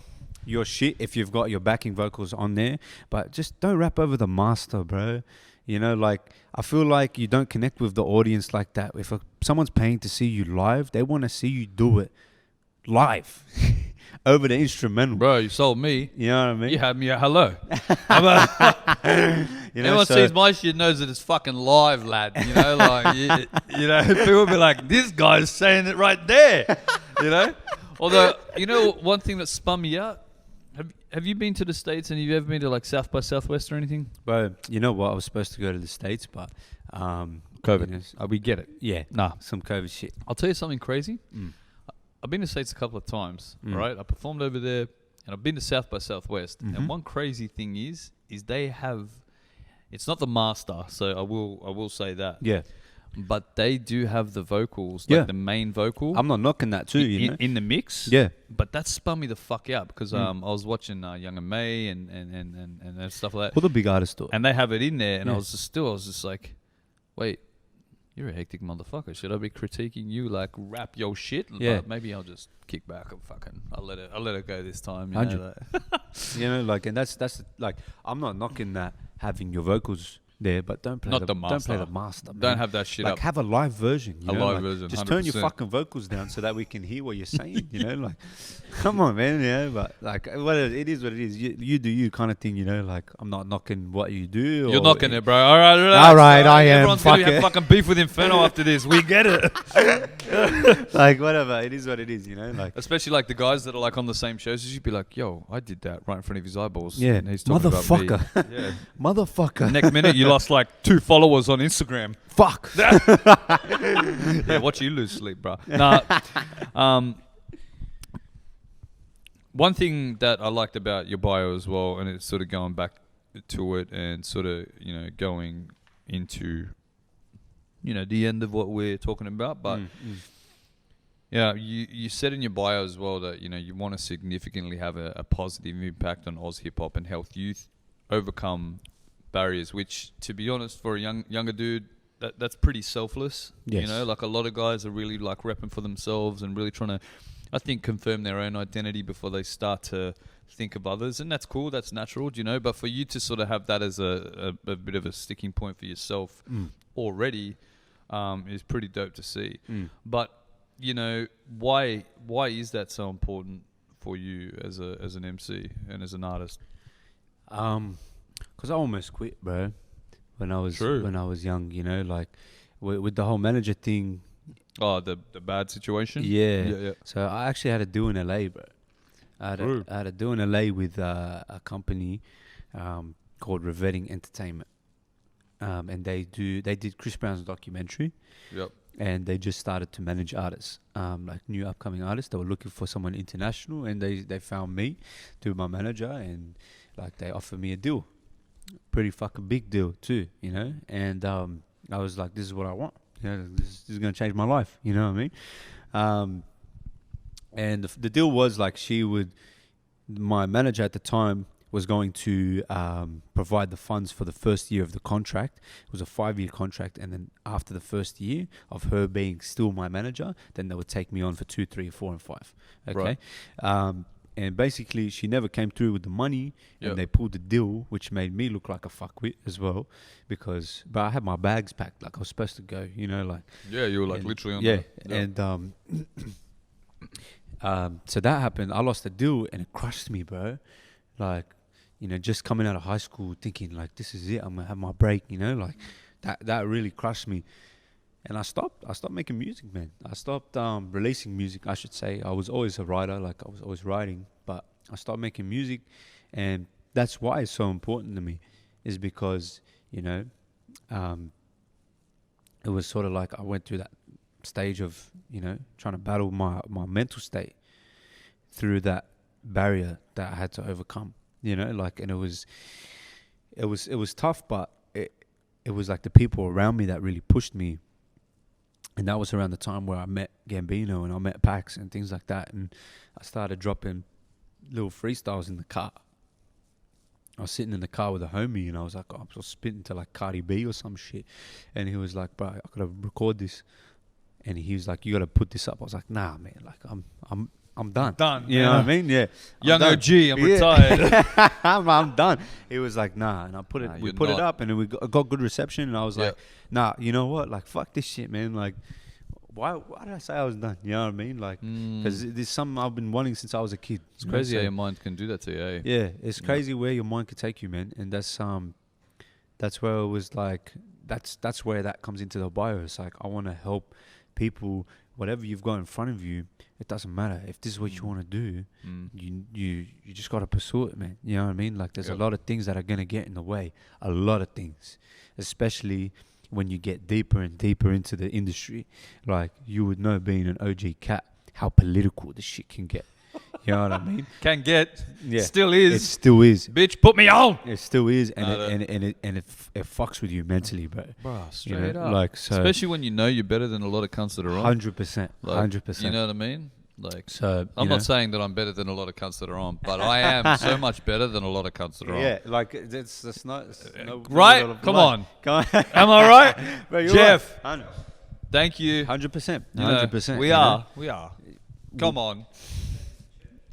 [SPEAKER 2] your shit if you've got your backing vocals on there. But just don't rap over the master, bro. You know, like, I feel like you don't connect with the audience like that. If someone's paying to see you live, they want to see you do it live over the instrumental.
[SPEAKER 1] Bro, you sold me.
[SPEAKER 2] You know what I mean?
[SPEAKER 1] You had me at hello.
[SPEAKER 2] You know,
[SPEAKER 1] Anyone sees my shit knows that it's fucking live, lad. You know, like, you know, people be like, this guy's saying it right there. You know? Although, you know, one thing that spun me out, have you been to the States and have you ever been to like South by Southwest or anything?
[SPEAKER 2] Bro, you know what? I was supposed to go to the States, but
[SPEAKER 1] COVID.
[SPEAKER 2] You know,
[SPEAKER 1] We get it.
[SPEAKER 2] Yeah.
[SPEAKER 1] Nah.
[SPEAKER 2] Some COVID shit.
[SPEAKER 1] I'll tell you something crazy. I've been to the States a couple of times, right? I performed over there and I've been to South by Southwest. And one crazy thing is they have, it's not the master, so I will say that.
[SPEAKER 2] Yeah.
[SPEAKER 1] But they do have the vocals, like the main vocal.
[SPEAKER 2] I'm not knocking that too, you know?
[SPEAKER 1] In the mix.
[SPEAKER 2] Yeah.
[SPEAKER 1] But that spun me the fuck out because I was watching Young and May and stuff like that.
[SPEAKER 2] All the big artists do it.
[SPEAKER 1] And they have it in there, and I was just like, wait, you're a hectic motherfucker. Should I be critiquing you like rap your shit?
[SPEAKER 2] Yeah.
[SPEAKER 1] But maybe I'll just kick back and I'll let it go this time.
[SPEAKER 2] You know, you know, like, and that's like, I'm not knocking that having your vocals there, but don't play the master. Don't play the master, man.
[SPEAKER 1] Don't have that shit
[SPEAKER 2] like,
[SPEAKER 1] up.
[SPEAKER 2] have a live version. You know?
[SPEAKER 1] Live
[SPEAKER 2] like,
[SPEAKER 1] version.
[SPEAKER 2] Just
[SPEAKER 1] 100%.
[SPEAKER 2] turn your fucking vocals down so that we can hear what you're saying. You know, like, come on, man. Yeah, but like, it is what it is. You do you kind of thing. You know, like, I'm not knocking what you do.
[SPEAKER 1] You're knocking it, bro. All right, relax.
[SPEAKER 2] All right, I am.
[SPEAKER 1] Everyone's gonna have fucking beef with Inferno after this. We get it.
[SPEAKER 2] Like, whatever. It is what it is. You know, like,
[SPEAKER 1] especially like the guys that are like on the same shows. You'd be like, yo, I did that right in front of his eyeballs.
[SPEAKER 2] Yeah,
[SPEAKER 1] and he's talking
[SPEAKER 2] motherfucker.
[SPEAKER 1] About me. Yeah,
[SPEAKER 2] motherfucker.
[SPEAKER 1] Next minute, you lost like 2 followers on Instagram.
[SPEAKER 2] Fuck.
[SPEAKER 1] Yeah, watch you lose sleep, bro. Nah. One thing that I liked about your bio as well, and it's sort of going back to it and sort of, you know, going into, you know, the end of what we're talking about. But yeah, you said in your bio as well that, you know, you want to significantly have a positive impact on Oz hip hop and help youth overcome barriers, which, to be honest, for a younger dude, that's pretty selfless.
[SPEAKER 2] Yes.
[SPEAKER 1] You know, like, a lot of guys are really like repping for themselves and really trying to, I think, confirm their own identity before they start to think of others, and that's cool, that's natural, you know. But for you to sort of have that as a bit of a sticking point for yourself already is pretty dope to see. But, you know, why is that so important for you as an MC and as an artist?
[SPEAKER 2] Cause I almost quit, bro.
[SPEAKER 1] True.
[SPEAKER 2] When I was young, you know, like with the whole manager thing.
[SPEAKER 1] Oh, the bad situation.
[SPEAKER 2] Yeah.
[SPEAKER 1] Yeah, yeah.
[SPEAKER 2] So I actually had a deal in LA, bro.
[SPEAKER 1] True.
[SPEAKER 2] I had a deal in LA with a company called Revetting Entertainment, and they did Chris Brown's documentary,
[SPEAKER 1] Yep.
[SPEAKER 2] and they just started to manage artists, like new upcoming artists. They were looking for someone international, and they found me to be my manager, and like they offered me a deal, pretty fucking big deal too, you know. And I was like, this is what I want. You know, this is gonna change my life. You know what I mean? And the deal was like my manager at the time was going to provide the funds for the first year of the contract. It was a 5-year contract, and then after the first year of her being still my manager, then they would take me on for 2, 3, 4, and 5. Okay.
[SPEAKER 1] Right.
[SPEAKER 2] And basically, she never came through with the money,
[SPEAKER 1] Yep.
[SPEAKER 2] and they pulled the deal, which made me look like a fuckwit as well, but I had my bags packed, like I was supposed to go, you know, like.
[SPEAKER 1] Yeah, you were like
[SPEAKER 2] And-
[SPEAKER 1] literally on
[SPEAKER 2] yeah,
[SPEAKER 1] the...
[SPEAKER 2] and so that happened. I lost the deal, and it crushed me, bro. Like, you know, just coming out of high school, thinking like, this is it. I'm gonna have my break, you know, like that really crushed me. And I stopped making music, man. I stopped releasing music, I should say. I was always a writer, like I was always writing, but I stopped making music, and that's why it's so important to me, is because, you know, it was sort of like I went through that stage of, you know, trying to battle my mental state through that barrier that I had to overcome, you know, like, and it was tough, but it was like the people around me that really pushed me. And that was around the time where I met Gambino and I met Pax and things like that. And I started dropping little freestyles in the car. I was sitting in the car with a homie, and I was like, oh, I'm just spitting to like Cardi B or some shit. And he was like, bro, I gotta record this. And he was like, you gotta put this up. I was like, nah, man, like I'm done.
[SPEAKER 1] Done.
[SPEAKER 2] You know what I mean? Yeah.
[SPEAKER 1] Young
[SPEAKER 2] I'm
[SPEAKER 1] OG, I'm retired.
[SPEAKER 2] I'm done. He was like, nah, and I put it.
[SPEAKER 1] Nah,
[SPEAKER 2] we
[SPEAKER 1] you're
[SPEAKER 2] put it
[SPEAKER 1] not.
[SPEAKER 2] up, and then we got good reception. And I was
[SPEAKER 1] Yeah.
[SPEAKER 2] like, nah, you know what? Like, fuck this shit, man. Like, why did I say I was done? You know what I mean? Like, because there's something I've been wanting since I was a kid.
[SPEAKER 1] It's crazy how your mind can do that to you, eh?
[SPEAKER 2] Yeah, it's crazy where your mind can take you, man. And that's where it was like, that's where that comes into the bio. It's like, I want to help people. Whatever you've got in front of you, it doesn't matter. If this is what you want to do, you just got to pursue it, man. You know what I mean? Like, there's a lot of things that are going to get in the way. A lot of things. Especially when you get deeper and deeper into the industry. Like, you would know, being an OG cat, how political this shit can get. You know what I mean?
[SPEAKER 1] Can get.
[SPEAKER 2] Yeah.
[SPEAKER 1] Still
[SPEAKER 2] It
[SPEAKER 1] is.
[SPEAKER 2] still is.
[SPEAKER 1] Bitch, put me on.
[SPEAKER 2] It still is, and
[SPEAKER 1] No,
[SPEAKER 2] it fucks with you mentally, bro.
[SPEAKER 1] Bruh,
[SPEAKER 2] You
[SPEAKER 1] straight
[SPEAKER 2] know,
[SPEAKER 1] up.
[SPEAKER 2] like, so
[SPEAKER 1] Especially when you know you're better than a lot of cunts that are on.
[SPEAKER 2] 100%,
[SPEAKER 1] Like,
[SPEAKER 2] 100%.
[SPEAKER 1] You know what I mean? Like,
[SPEAKER 2] So
[SPEAKER 1] I'm
[SPEAKER 2] you know,
[SPEAKER 1] not saying that I'm better than a lot of cunts that are on, but I am so much better than a lot of cunts that are on.
[SPEAKER 2] yeah, like it's not no,
[SPEAKER 1] Right?
[SPEAKER 2] no
[SPEAKER 1] Come on.
[SPEAKER 2] Come on,
[SPEAKER 1] Am I right?
[SPEAKER 2] Bro, you're
[SPEAKER 1] Jeff.
[SPEAKER 2] right.
[SPEAKER 1] Thank you.
[SPEAKER 2] 100%,
[SPEAKER 1] You know,
[SPEAKER 2] 100%.
[SPEAKER 1] we
[SPEAKER 2] you know?
[SPEAKER 1] are. We are. Come on.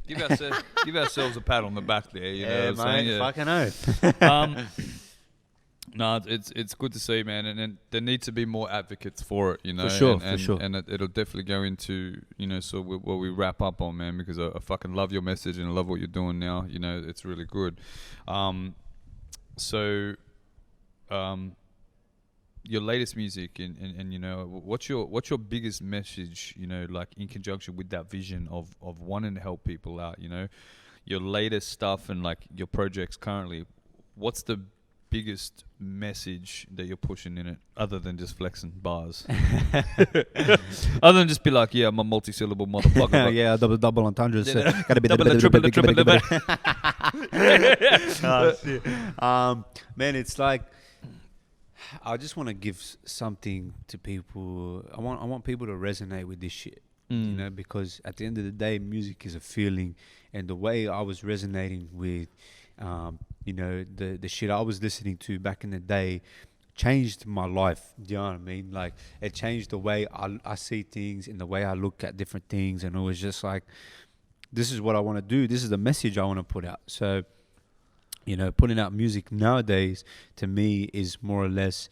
[SPEAKER 1] Give ourselves a pat on the back there. You know
[SPEAKER 2] Yeah,
[SPEAKER 1] what I'm saying?
[SPEAKER 2] mate.
[SPEAKER 1] Yeah.
[SPEAKER 2] Fucking oath.
[SPEAKER 1] No, it's good to see, man, and there needs to be more advocates for it, you know.
[SPEAKER 2] sure,
[SPEAKER 1] and,
[SPEAKER 2] for sure.
[SPEAKER 1] And it'll definitely go into, you know, so what we wrap up on, man, because I fucking love your message and I love what you're doing now. You know, it's really good. Your latest music and you know, what's your biggest message, you know, like in conjunction with that vision of wanting to help people out, you know, your latest stuff and like your projects currently, what's the biggest message that you're pushing in it, other than just flexing bars? Other than just be like, yeah, I'm a multi-syllable motherfucker.
[SPEAKER 2] Yeah, double entendres.
[SPEAKER 1] Yeah,
[SPEAKER 2] Gotta be
[SPEAKER 1] double and triple and triple
[SPEAKER 2] man, it's like, I just want to give something to people. I want people to resonate with this shit. You know, because at the end of the day, music is a feeling, and the way I was resonating with, you know, the shit I was listening to back in the day changed my life. Do you know what I mean? Like, it changed the way I see things and the way I look at different things, and it was just like, this is what I want to do. This is the message I want to put out. So, you know, putting out music nowadays to me is more or less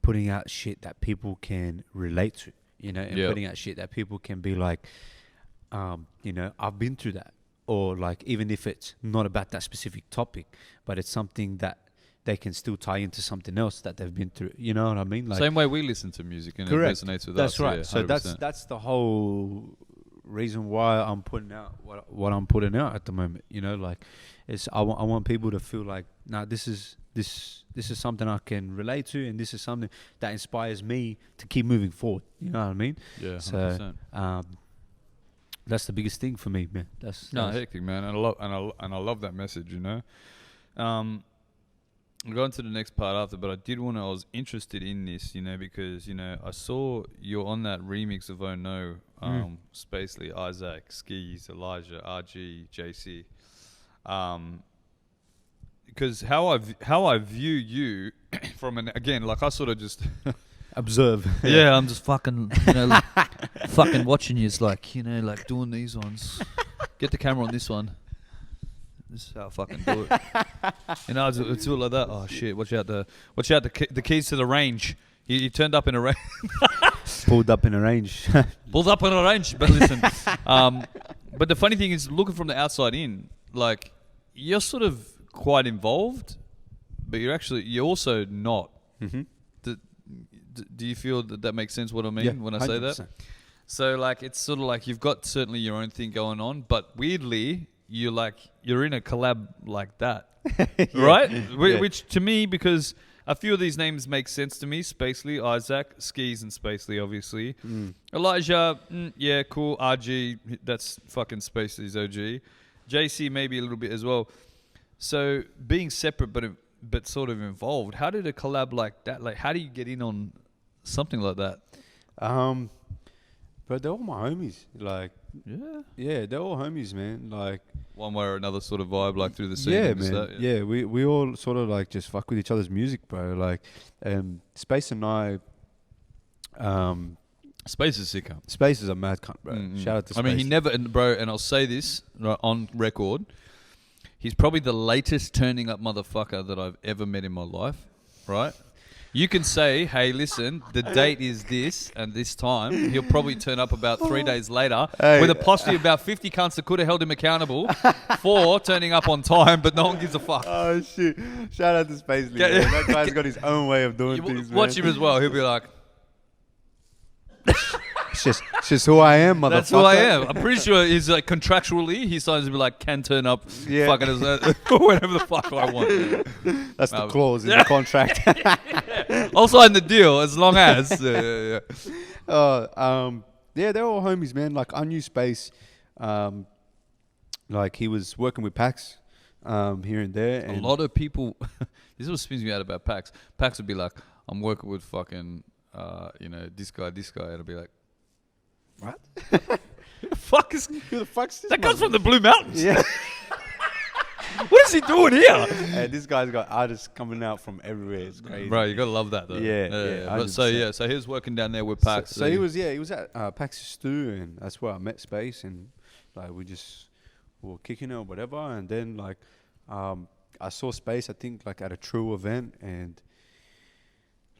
[SPEAKER 2] putting out shit that people can relate to, you know, and putting out shit that people can be like, you know, I've been through that, or like even if it's not about that specific topic, but it's something that they can still tie into something else that they've been through. You know what I mean? Like,
[SPEAKER 1] Same way we listen to music and
[SPEAKER 2] correct.
[SPEAKER 1] it resonates with
[SPEAKER 2] That's
[SPEAKER 1] us.
[SPEAKER 2] right.
[SPEAKER 1] Yeah,
[SPEAKER 2] So
[SPEAKER 1] 100%.
[SPEAKER 2] that's the whole reason why I'm putting out what I'm putting out at the moment. You know, like it's I want people to feel like, nah, this is something I can relate to, and this is something that inspires me to keep moving forward. You know what I mean?
[SPEAKER 1] Yeah, 100%.
[SPEAKER 2] So that's the biggest thing for me, man. That's
[SPEAKER 1] Hectic, man, and I love that message. You know, I'll go into the next part after, but I was interested in this, you know, because, you know, I saw you're on that remix of Oh No, Spacely, Isaac, Skis, Elijah, RG, JC. Because how I view you from again, like I sort of just
[SPEAKER 2] observe.
[SPEAKER 1] Yeah, I'm just fucking, you know, fucking watching you. It's like, you know, like doing these ones. Get the camera on this one. This is how I fucking do it. You know, it's all like that. Oh shit! Watch out the keys to the range. He turned up in a range.
[SPEAKER 2] Pulled up in a range.
[SPEAKER 1] Pulled up in a range. But listen, but the funny thing is, looking from the outside in, like you're sort of quite involved, but you're also not.
[SPEAKER 2] Mm-hmm.
[SPEAKER 1] Do you feel that makes sense? What I mean when I say that? So like, it's sort of like you've got certainly your own thing going on, but weirdly, you're in a collab like that, right? Which to me, because a few of these names make sense to me. Spacely, Isaac, Skis and Spacely, obviously. Elijah, yeah, cool. RG, that's fucking Spacely's OG. JC maybe a little bit as well. So being separate but sort of involved, how did a collab like that, like how do you get in on something like that?
[SPEAKER 2] But they're all my homies. Like, yeah, they're all homies, man. Like,
[SPEAKER 1] one way or another sort of vibe, like through the scene.
[SPEAKER 2] Yeah,
[SPEAKER 1] and
[SPEAKER 2] man.
[SPEAKER 1] that,
[SPEAKER 2] yeah, we all sort of like just fuck with each other's music, bro. Like, Space and I.
[SPEAKER 1] Space is sicker.
[SPEAKER 2] Space is a mad cunt, bro. Shout out to Space.
[SPEAKER 1] I mean, he never, bro, and I'll say this right, on record. He's probably the latest turning up motherfucker that I've ever met in my life, right? You can say, hey, listen, the date is this and this time. He'll probably turn up about 3 days later with a posse of about 50 cunts that could have held him accountable for turning up on time, but no one gives a fuck.
[SPEAKER 2] Oh, shit. Shout out to Space Lee. That guy's got his own way of doing things, man.
[SPEAKER 1] Watch him as well. He'll be like...
[SPEAKER 2] It's just who I am, motherfucker.
[SPEAKER 1] That's who I am. I'm pretty sure he's like contractually, he signs to be like, can turn up fucking as whatever the fuck I want.
[SPEAKER 2] That's the clause in the contract.
[SPEAKER 1] I'll sign the deal as long as.
[SPEAKER 2] Yeah, they're all homies, man. Like, I knew Space. Like, he was working with Pax here and there. And
[SPEAKER 1] a lot of people, this is what spins me out about Pax. Pax would be like, I'm working with fucking, you know, this guy. And I'd be like, what? Who the fuck's this? That comes from the Blue Mountains.
[SPEAKER 2] Yeah.
[SPEAKER 1] What is he doing here?
[SPEAKER 2] Hey, this guy's got artists coming out from everywhere. It's crazy.
[SPEAKER 1] Bro, you gotta love that though.
[SPEAKER 2] Yeah.
[SPEAKER 1] But so he was working down there with Pax.
[SPEAKER 2] So he was at Pax's Stew, and that's where I met Space, and like we were kicking it or whatever, and then like I saw Space, I think like at a True event, and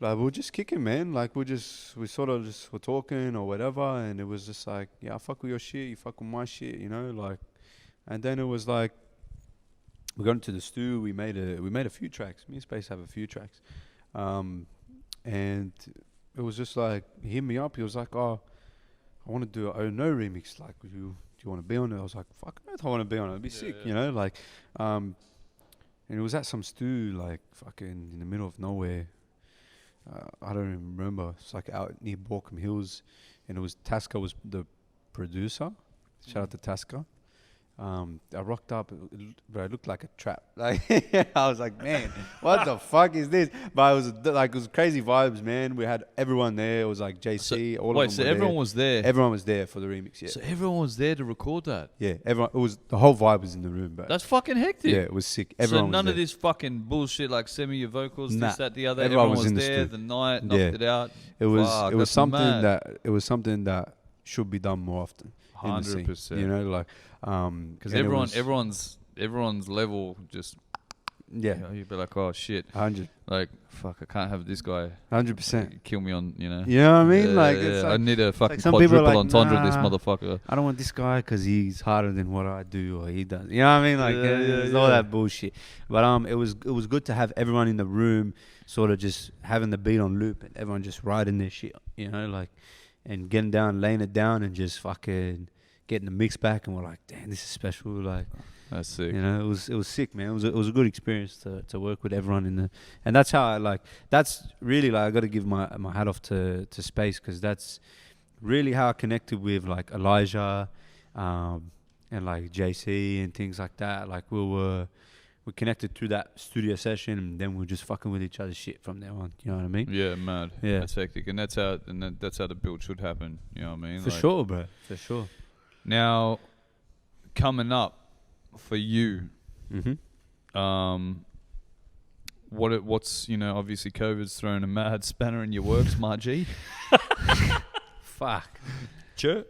[SPEAKER 2] like we were just kicking, man. Like we sort of just were talking or whatever, and it was just like, yeah, I fuck with your shit, you fuck with my shit, you know, like. And then it was like, we got into the Stew. We made a few tracks. Me and Space have a few tracks, and it was just like, he hit me up. He was like, "Oh, I want to do a Oh No remix. Like, do you want to be on it?" I was like, "Fuck, I want to be on it. It'd be sick, you know." Like, and it was at some Stew, like fucking in the middle of nowhere. I don't even remember. It's like out near Borkham Hills, and it was Tasca was the producer. Shout out to Tasca. I rocked up, but it looked like a trap. Like I was like, man, what the fuck is this? But it was crazy vibes, man. We had everyone there. It was like JC.
[SPEAKER 1] Everyone was there.
[SPEAKER 2] Everyone was there for the remix. Yeah.
[SPEAKER 1] So everyone was there to record that.
[SPEAKER 2] Yeah, everyone. It was the whole vibe was in the room, bro.
[SPEAKER 1] That's fucking hectic.
[SPEAKER 2] Yeah, it was sick. Everyone.
[SPEAKER 1] So none
[SPEAKER 2] was
[SPEAKER 1] of
[SPEAKER 2] there.
[SPEAKER 1] this fucking bullshit like send me your vocals,
[SPEAKER 2] Nah.
[SPEAKER 1] this, that, the other.
[SPEAKER 2] Everyone
[SPEAKER 1] Everyone was
[SPEAKER 2] in the
[SPEAKER 1] there.
[SPEAKER 2] stew.
[SPEAKER 1] The night knocked it out.
[SPEAKER 2] It was.
[SPEAKER 1] Fuck,
[SPEAKER 2] it was something
[SPEAKER 1] mad.
[SPEAKER 2] it was something that should be done more often.
[SPEAKER 1] 100%.
[SPEAKER 2] You know, like
[SPEAKER 1] because everyone's level just
[SPEAKER 2] Yeah.
[SPEAKER 1] You know, you'd be like, oh shit,
[SPEAKER 2] 100.
[SPEAKER 1] like fuck, I can't have this guy
[SPEAKER 2] 100%.
[SPEAKER 1] kill me on, you know.
[SPEAKER 2] You know what I mean?
[SPEAKER 1] Yeah,
[SPEAKER 2] Like,
[SPEAKER 1] yeah,
[SPEAKER 2] it's
[SPEAKER 1] I
[SPEAKER 2] like,
[SPEAKER 1] need a fucking
[SPEAKER 2] some people are
[SPEAKER 1] quadruple
[SPEAKER 2] like,
[SPEAKER 1] entendre this
[SPEAKER 2] nah.
[SPEAKER 1] motherfucker.
[SPEAKER 2] I don't want this guy because he's harder than what I do or he does. You know what I mean? Like, it's all
[SPEAKER 1] yeah.
[SPEAKER 2] that bullshit. But it was good to have everyone in the room sort of just having the beat on loop and everyone just writing their shit, you know, like, and getting down, laying it down and just fucking getting the mix back. And we're like, damn, this is special. Like,
[SPEAKER 1] That's sick.
[SPEAKER 2] you know, it was sick, man. It was a good experience to work with everyone in the, and that's how I like. That's really like I got to give my hat off to Space, because that's really how I connected with like Elijah, and like JC and things like that. Like we connected through that studio session, and then we're just fucking with each other's shit from there on. You know what I mean?
[SPEAKER 1] Yeah, mad.
[SPEAKER 2] Yeah.
[SPEAKER 1] That's hectic, and that's how the build should happen. You know what I mean?
[SPEAKER 2] For sure, bro. For sure.
[SPEAKER 1] Now, coming up for you, what's you know, obviously COVID's thrown a mad spanner in your works, my G.
[SPEAKER 2] Fuck.
[SPEAKER 1] Sure.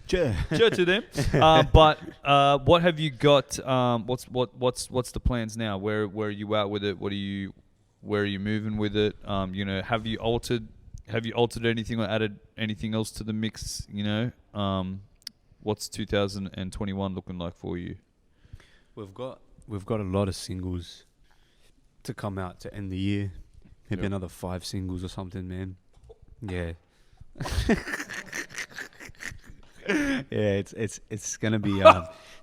[SPEAKER 1] Sure to them. But what have you got? What's the plans now? Where are you at with it? Where are you moving with it? You know, have you altered anything or added anything else to the mix? You know, what's 2021 looking like for you?
[SPEAKER 2] We've got a lot of singles to come out to end the year. Maybe another 5 singles or something, man. Yeah. Yeah, it's gonna be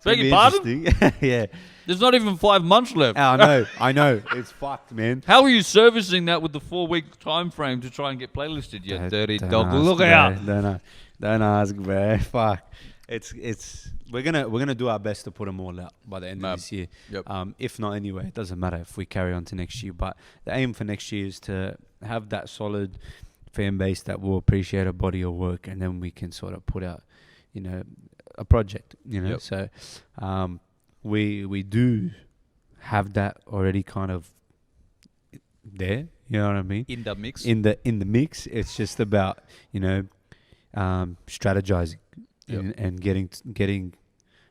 [SPEAKER 1] Beg your pardon?
[SPEAKER 2] Yeah.
[SPEAKER 1] There's not even 5 months left.
[SPEAKER 2] I know. It's fucked, man.
[SPEAKER 1] How are you servicing that with the 4-week time frame to try and get playlisted? You dirty dog.
[SPEAKER 2] Ask,
[SPEAKER 1] Look
[SPEAKER 2] bro.
[SPEAKER 1] out.
[SPEAKER 2] Don't ask, bro. Fuck. It's we're gonna do our best to put them all out by the end of this year.
[SPEAKER 1] Yep.
[SPEAKER 2] If not anyway, it doesn't matter if we carry on to next year. But the aim for next year is to have that solid fan base that will appreciate a body of work, and then we can sort of put out, you know, a project. You know, so we do have that already kind of there. You know what I mean?
[SPEAKER 1] In the mix.
[SPEAKER 2] In the mix, it's just about, you know, strategizing and getting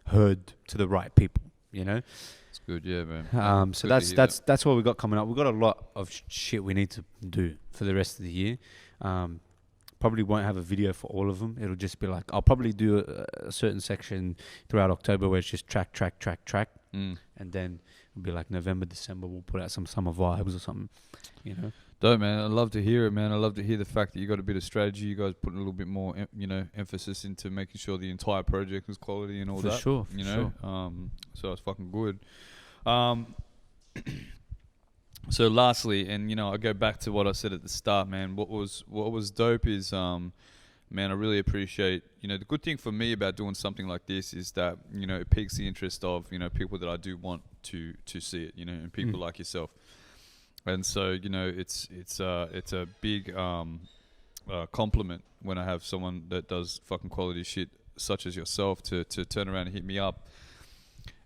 [SPEAKER 2] heard to the right people. You know.
[SPEAKER 1] It's good, yeah, man.
[SPEAKER 2] So that's what we got coming up. We've got a lot of shit we need to do for the rest of the year. Probably won't have a video for all of them. It'll just be like, I'll probably do a certain section throughout October where it's just track. And then it'll be like November, December, we'll put out some summer vibes or something, you know.
[SPEAKER 1] Dope, man. I love to hear it, man. I love to hear the fact that you got a bit of strategy. You guys putting a little bit more, you know, emphasis into making sure the entire project is quality and all that. For
[SPEAKER 2] sure.
[SPEAKER 1] You know, so it's fucking good. So lastly, and you know, I go back to what I said at the start, man. What was dope is, man, I really appreciate, you know, the good thing for me about doing something like this is that, you know, it piques the interest of, you know, people that I do want to see it, you know, and people like yourself. And so, you know, it's a big compliment when I have someone that does fucking quality shit such as yourself to turn around and hit me up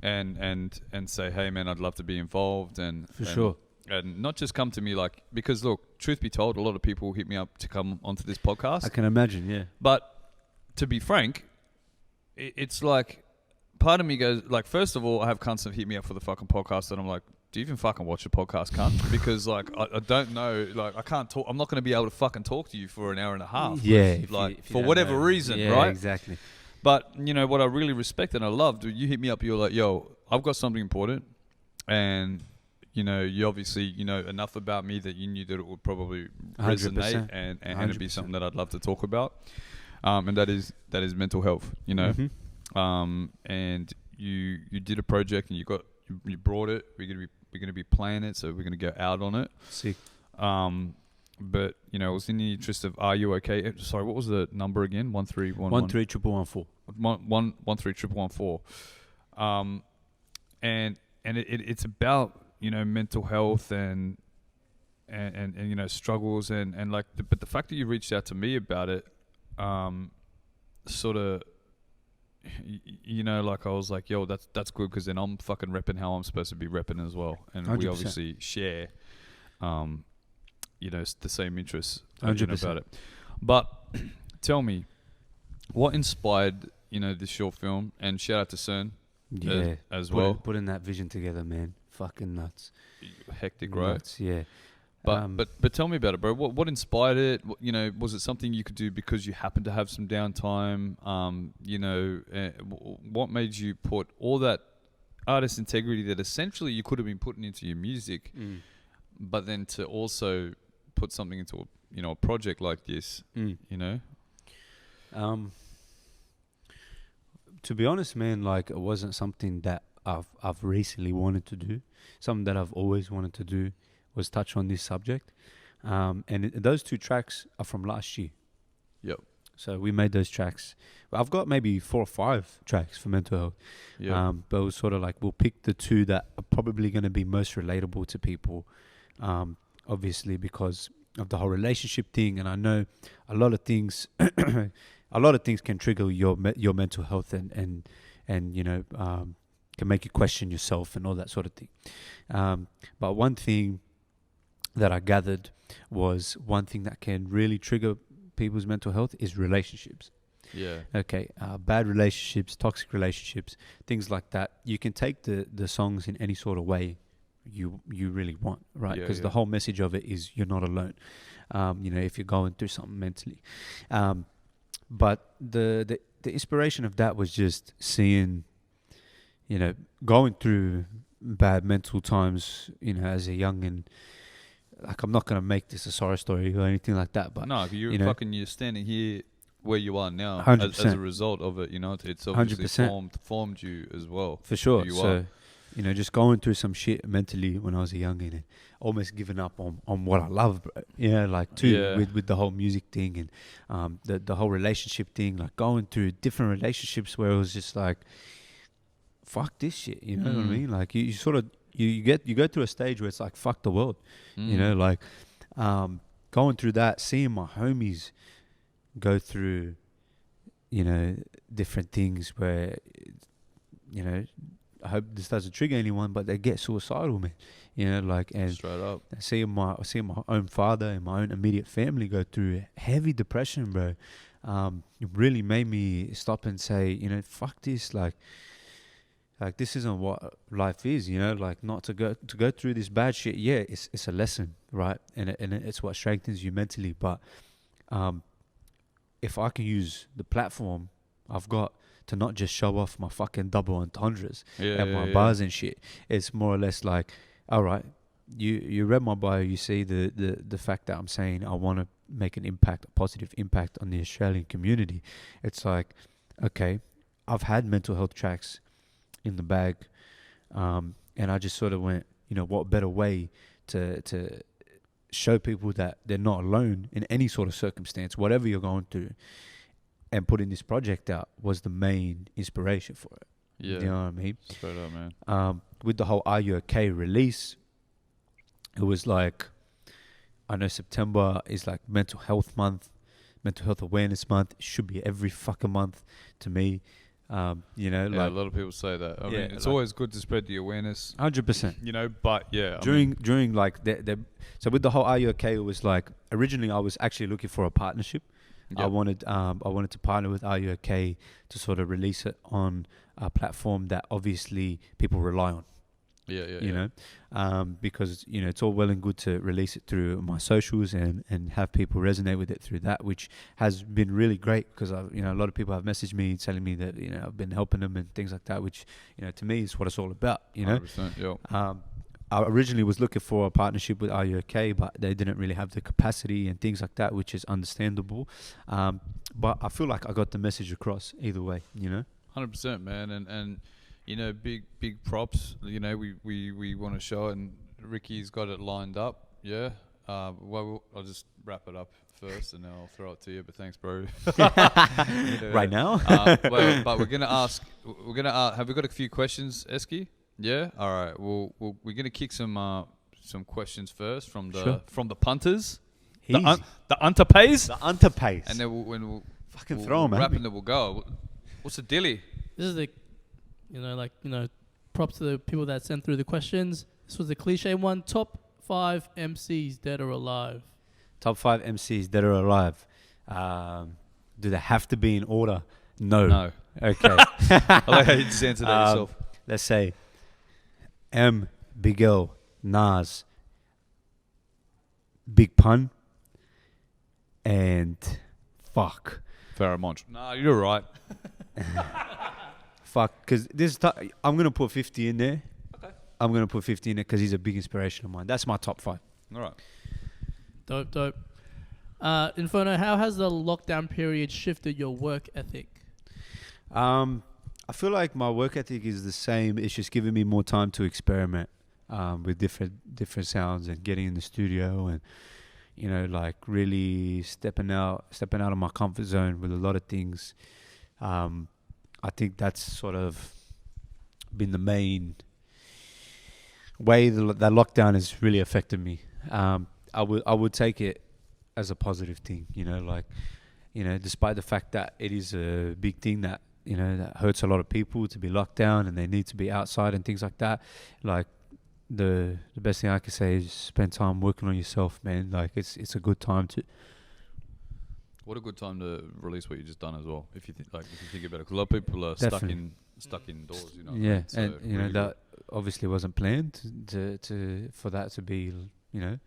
[SPEAKER 1] and say, hey man, I'd love to be involved and
[SPEAKER 2] sure.
[SPEAKER 1] And not just come to me like, because look, truth be told, a lot of people hit me up to come onto this podcast.
[SPEAKER 2] I can imagine, yeah.
[SPEAKER 1] But to be frank, it's like part of me goes like, first of all, I have cunts that hit me up for the fucking podcast and I'm like, do you even fucking watch the podcast, cunt? Because like I don't know, like I can't talk. I'm not going to be able to fucking talk to you for an hour and a half.
[SPEAKER 2] Yeah,
[SPEAKER 1] like for whatever reason,
[SPEAKER 2] yeah,
[SPEAKER 1] right?
[SPEAKER 2] Exactly.
[SPEAKER 1] But you know what I really respect and I loved. You hit me up. You're like, yo, I've got something important, and you know, you obviously you know enough about me that you knew that it would probably resonate
[SPEAKER 2] 100%.
[SPEAKER 1] and it'd be something that I'd love to talk about. And that is mental health. You know, and you did a project and you brought it. We're gonna be playing it, so we're gonna go out on it.
[SPEAKER 2] Sick.
[SPEAKER 1] But you know, it was in the interest of, are you okay? Sorry, what was the number again?
[SPEAKER 2] 13114.
[SPEAKER 1] 13114. And it's about, you know, mental health and you know, struggles and like, but the fact that you reached out to me about it, sort of, you know, like I was like, yo, that's good, because then I'm fucking repping how I'm supposed to be repping as well, and 100%. We obviously share, you know, the same interests about it. But tell me, what inspired, you know, this short film? And shout out to CERN as well.
[SPEAKER 2] Putting that vision together, man. fucking nuts.
[SPEAKER 1] Hectic, right?
[SPEAKER 2] Nuts, yeah.
[SPEAKER 1] But tell me about it, bro. What inspired it? You know, was it something you could do because you happened to have some downtime? You know, what made you put all that artist integrity that essentially you could have been putting into your music, but then to also put something into a project like this? You know,
[SPEAKER 2] to be honest, man, like it wasn't something that I've recently wanted to do. Something that I've always wanted to do was touch on this subject. And those 2 tracks are from last year.
[SPEAKER 1] Yep.
[SPEAKER 2] So we made those tracks. I've got maybe 4 or 5 tracks for mental health.
[SPEAKER 1] Yep.
[SPEAKER 2] But it was sort of like we'll pick the 2 that are probably going to be most relatable to people. Obviously because of the whole relationship thing. And I know a lot of things, can trigger your mental health and you know, can make you question yourself and all that sort of thing. But one thing that I gathered was one thing that can really trigger people's mental health is relationships.
[SPEAKER 1] Yeah.
[SPEAKER 2] Okay. Bad relationships, toxic relationships, things like that. You can take the songs in any sort of way you really want, right? Because the whole message of it is you're not alone. You know, if you're going through something mentally. But the inspiration of that was just seeing, you know, going through bad mental times, you know, as a youngin'. Like, I'm not going to make this a sorry story or anything like that, but
[SPEAKER 1] no, you're standing here where you are now as a result of it. You know, it's obviously 100%. formed you as well.
[SPEAKER 2] For sure. So, you know, just going through some shit mentally when I was a youngin' and almost giving up on what I love, bro. Yeah, like with the whole music thing and the whole relationship thing, like going through different relationships where it was just like, fuck this shit, you know what I mean? Like you sort of you go through a stage where it's like fuck the world, you know, like going through that, seeing my homies go through, you know, different things where, you know, I hope this doesn't trigger anyone, but they get suicidal, man. You know, like, and
[SPEAKER 1] straight up,
[SPEAKER 2] seeing my own father and my own immediate family go through heavy depression, bro. It really made me stop and say, you know, fuck this, like this isn't what life is, you know, like not to go through this bad shit. Yeah, it's a lesson, right? And it's what strengthens you mentally. But if I can use the platform I've got to not just show off my fucking double entendres and my bars and shit, it's more or less like, all right, you read my bio, you see the fact that I'm saying I want to make an impact, a positive impact on the Australian community. It's like, okay, I've had mental health tracks in the bag, and I just sort of went, you know, what better way to show people that they're not alone in any sort of circumstance, whatever you're going through. And putting this project out was the main inspiration for it.
[SPEAKER 1] Yeah,
[SPEAKER 2] you know what I mean?
[SPEAKER 1] Straight up, man.
[SPEAKER 2] With the whole Are You Okay release, it was like, I know September is like mental health month, mental health awareness month. It should be every fucking month to me. You know,
[SPEAKER 1] like a lot of people say that. I mean, it's always good to spread the awareness.
[SPEAKER 2] 100%.
[SPEAKER 1] You know, but yeah,
[SPEAKER 2] during like so with the whole Are You Okay, it was like originally I was actually looking for a partnership. Yep. I wanted to partner with Are You Okay to sort of release it on a platform that obviously people rely on. You know, because, you know, it's all well and good to release it through my socials and have people resonate with it through that, which has been really great because a lot of people have messaged me telling me that, you know, I've been helping them and things like that, which, you know, to me is what it's all about, you know.
[SPEAKER 1] 100%, yeah.
[SPEAKER 2] I originally was looking for a partnership with Are You Okay, but they didn't really have the capacity and things like that, which is understandable. But I feel like I got the message across either way, you know.
[SPEAKER 1] 100%, man, and you know, big props. You know, we want to show it, and Ricky's got it lined up. Yeah. Well, I'll just wrap it up first, and then I'll throw it to you. But thanks, bro.
[SPEAKER 2] Right now.
[SPEAKER 1] But we're gonna ask. Have we got a few questions, Eski? Yeah. All right. We're gonna kick some questions first from the punters. The unterpays.
[SPEAKER 2] The unterpays.
[SPEAKER 1] And then we'll
[SPEAKER 2] fucking throw them, man.
[SPEAKER 1] Wrap and then we'll go. What's the dilly?
[SPEAKER 3] This is the, props to the people that sent through the questions. This was the cliche one. Top 5 MCs dead or alive.
[SPEAKER 2] Top 5 MCs dead or alive. Do they have to be in order? No. Okay.
[SPEAKER 1] I like how you just answered that yourself.
[SPEAKER 2] Let's say M Big L, Nas, Big Pun, and fuck.
[SPEAKER 1] Pheromone. Nah, you're right.
[SPEAKER 2] Fuck, because I'm going to put 50 in there.
[SPEAKER 1] Okay.
[SPEAKER 2] I'm going to put 50 in there because he's a big inspiration of mine. That's my top 5.
[SPEAKER 1] All right.
[SPEAKER 3] Dope. Inferno, how has the lockdown period shifted your work ethic?
[SPEAKER 2] I feel like my work ethic is the same. It's just giving me more time to experiment with different sounds and getting in the studio and, you know, like really stepping out of my comfort zone with a lot of things. I think that's sort of been the main way that lockdown has really affected me. I would take it as a positive thing, you know, like, you know, despite the fact that it is a big thing that, you know, that hurts a lot of people to be locked down and they need to be outside and things like that. Like the best thing I can say is spend time working on yourself, man. Like it's a good time to.
[SPEAKER 1] What a good time to release what you just done as well. If you think about it, 'cause a lot of people are
[SPEAKER 2] Definitely.
[SPEAKER 1] stuck indoors. You know.
[SPEAKER 2] Yeah,
[SPEAKER 1] So
[SPEAKER 2] and you know
[SPEAKER 1] really
[SPEAKER 2] that obviously wasn't planned for that to be, you know,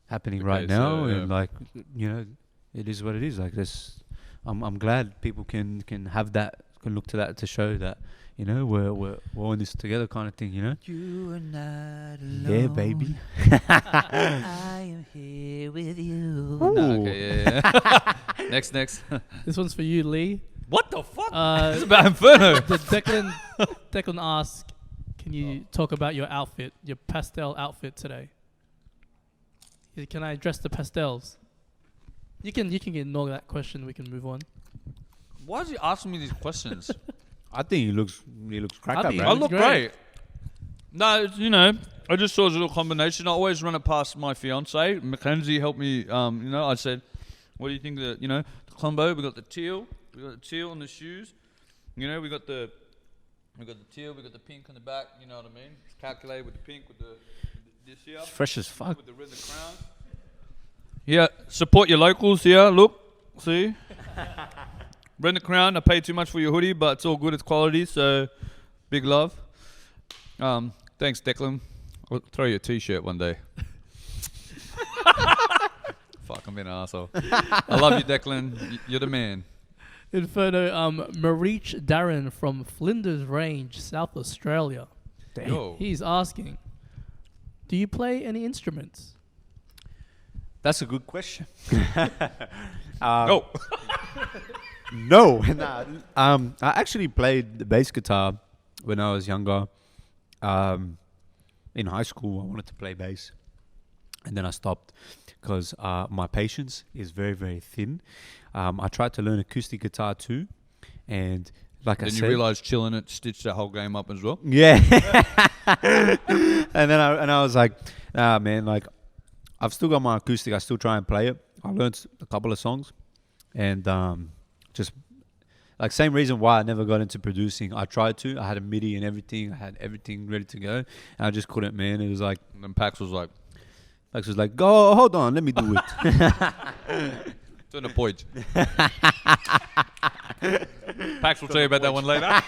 [SPEAKER 2] happening
[SPEAKER 1] The
[SPEAKER 2] right
[SPEAKER 1] case,
[SPEAKER 2] now,
[SPEAKER 1] yeah.
[SPEAKER 2] and like, you know, it is what it is. Like this, I'm glad people can have that, can look to that to show that, you know, we're all in this together, kind of thing. You know.
[SPEAKER 4] You are not alone.
[SPEAKER 2] Yeah, baby.
[SPEAKER 4] I am here with you.
[SPEAKER 1] No, okay, yeah. Next.
[SPEAKER 3] This one's for you, Lee.
[SPEAKER 1] What the fuck? It's
[SPEAKER 3] Uh,
[SPEAKER 1] about Inferno.
[SPEAKER 3] Declan asked, can you talk about your outfit, your pastel outfit today? Can I address the pastels? You can ignore that question. We can move on.
[SPEAKER 1] Why is he asking me these questions?
[SPEAKER 2] I think he looks cracker,
[SPEAKER 3] I think
[SPEAKER 1] I
[SPEAKER 2] bro.
[SPEAKER 3] looks
[SPEAKER 1] look
[SPEAKER 3] great.
[SPEAKER 1] great. No, you know, I just saw a little combination. I always run it past my fiance. Mackenzie helped me. You know, I said, "What do you think the combo? We got the teal on the shoes. You know, we got the teal, we got the pink on the back. You know what I mean? It's calculated with the pink with this here,
[SPEAKER 2] Fresh as fuck.
[SPEAKER 1] with the red the crown. Yeah, support your locals here. Look, see, red the crown. I paid too much for your hoodie, but it's all good. It's quality, so big love. Thanks, Declan. I'll throw you a t-shirt one day. Fuck, I'm being an asshole. I love you, Declan. You're the man.
[SPEAKER 3] Inferno, Marich Darren from Flinders Range, South Australia.
[SPEAKER 1] Yo.
[SPEAKER 3] He's asking, do you play any instruments?
[SPEAKER 2] That's a good question.
[SPEAKER 1] Oh.
[SPEAKER 2] No. Nah. I actually played the bass guitar when I was younger. In high school, I wanted to play bass, and then I stopped because my patience is very, very thin. I tried to learn acoustic guitar too, and like I
[SPEAKER 1] Then
[SPEAKER 2] said,
[SPEAKER 1] you realise chilling it stitched that whole game up as well.
[SPEAKER 2] yeah. And then I was like, nah, man, like I've still got my acoustic. I still try and play it. I learned a couple of songs, and just like same reason why I never got into producing. I tried to. I had a MIDI and everything. I had everything ready to go, and I just couldn't, man. It was like
[SPEAKER 1] And then Pax was like,
[SPEAKER 2] go, hold on, let me do it.
[SPEAKER 1] turn the point. Pax will tell you about that one later.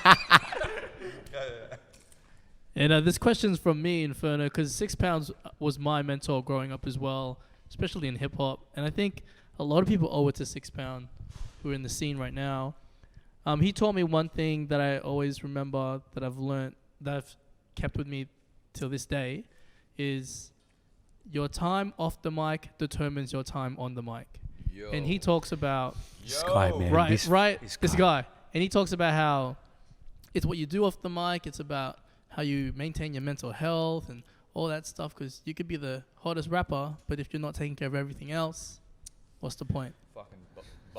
[SPEAKER 3] And this question's from me, Inferno, because 6 Pounds was my mentor growing up as well, especially in hip hop. And I think a lot of people owe it to 6 Pound, who are in the scene right now. He taught me one thing that I always remember, that I've learned, that I've kept with me till this day, is your time off the mic determines your time on the mic.
[SPEAKER 1] Yo.
[SPEAKER 3] And he talks about
[SPEAKER 2] This guy, man.
[SPEAKER 3] right,
[SPEAKER 2] this
[SPEAKER 3] this
[SPEAKER 2] guy.
[SPEAKER 3] guy, and he talks about how it's what you do off the mic. It's about how you maintain your mental health and all that stuff. Because you could be the hottest rapper, but if you're not taking care of everything else, what's the point?
[SPEAKER 1] Fucking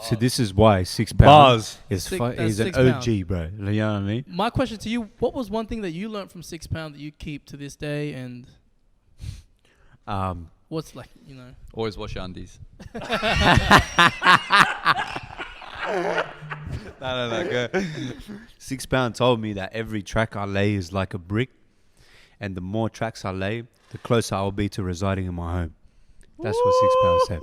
[SPEAKER 2] So this is why 6
[SPEAKER 1] Bars.
[SPEAKER 2] Pounds is
[SPEAKER 3] That's
[SPEAKER 2] he's an
[SPEAKER 3] 6 Pound.
[SPEAKER 2] OG, bro. You know what I mean?
[SPEAKER 3] My question to you: what was one thing that you learned from 6 Pound that you keep to this day, and what's like, you know?
[SPEAKER 1] Always wash your undies. No, go.
[SPEAKER 2] 6 Pound told me that every track I lay is like a brick, and the more tracks I lay, the closer I'll be to residing in my home. That's what 6 Pound said.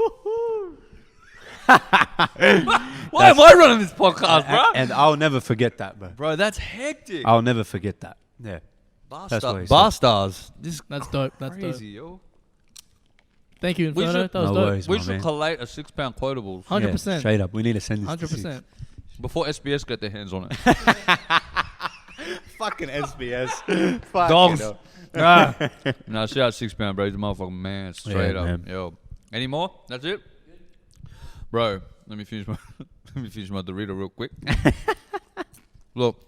[SPEAKER 1] Why am I running this podcast, bro?
[SPEAKER 2] And I'll never forget that, bro.
[SPEAKER 1] Bro, that's hectic.
[SPEAKER 2] I'll never forget that. Yeah. That's what he said.
[SPEAKER 1] Bar stars. This
[SPEAKER 3] That's dope. That's
[SPEAKER 1] crazy,
[SPEAKER 3] dope.
[SPEAKER 1] yo.
[SPEAKER 3] Thank you,
[SPEAKER 1] We
[SPEAKER 3] Inferno.
[SPEAKER 1] should-
[SPEAKER 3] That was
[SPEAKER 2] No
[SPEAKER 3] dope.
[SPEAKER 2] worries,
[SPEAKER 1] We
[SPEAKER 2] my
[SPEAKER 1] should
[SPEAKER 2] man.
[SPEAKER 1] collate a 6 pound quotables
[SPEAKER 3] 100%.
[SPEAKER 2] Straight up, we need to send this.
[SPEAKER 3] 100%.
[SPEAKER 1] before SBS get their hands on it.
[SPEAKER 2] Fucking SBS.
[SPEAKER 1] Dogs. No, shout out 6 pound, bro. He's a motherfucking man. Straight
[SPEAKER 2] Yeah,
[SPEAKER 1] up.
[SPEAKER 2] man.
[SPEAKER 1] Yo. Any more? That's it? Bro, let me finish my Dorito real quick. Look,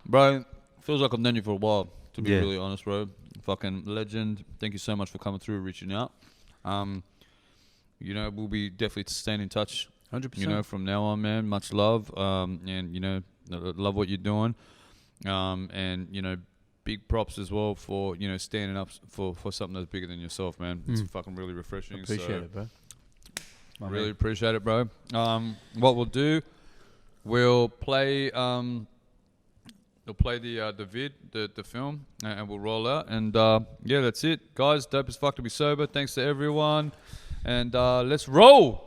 [SPEAKER 1] bro, feels like I've known you for a while, to be
[SPEAKER 2] Yeah.
[SPEAKER 1] really honest, bro. Fucking legend. Thank you so much for coming through, reaching out. You know, we'll be definitely staying in touch.
[SPEAKER 2] 100%.
[SPEAKER 1] You know, from now on, man. Much love. And you know, love what you're doing. And you know, big props as well for standing up for something that's bigger than yourself, man. It's fucking really refreshing.
[SPEAKER 2] Appreciate it, bro. My
[SPEAKER 1] Really
[SPEAKER 2] man.
[SPEAKER 1] appreciate it, bro. What we'll do, we'll play the film, and we'll roll out. And yeah, that's it, guys. Dope as fuck to be sober. Thanks to everyone, and let's roll.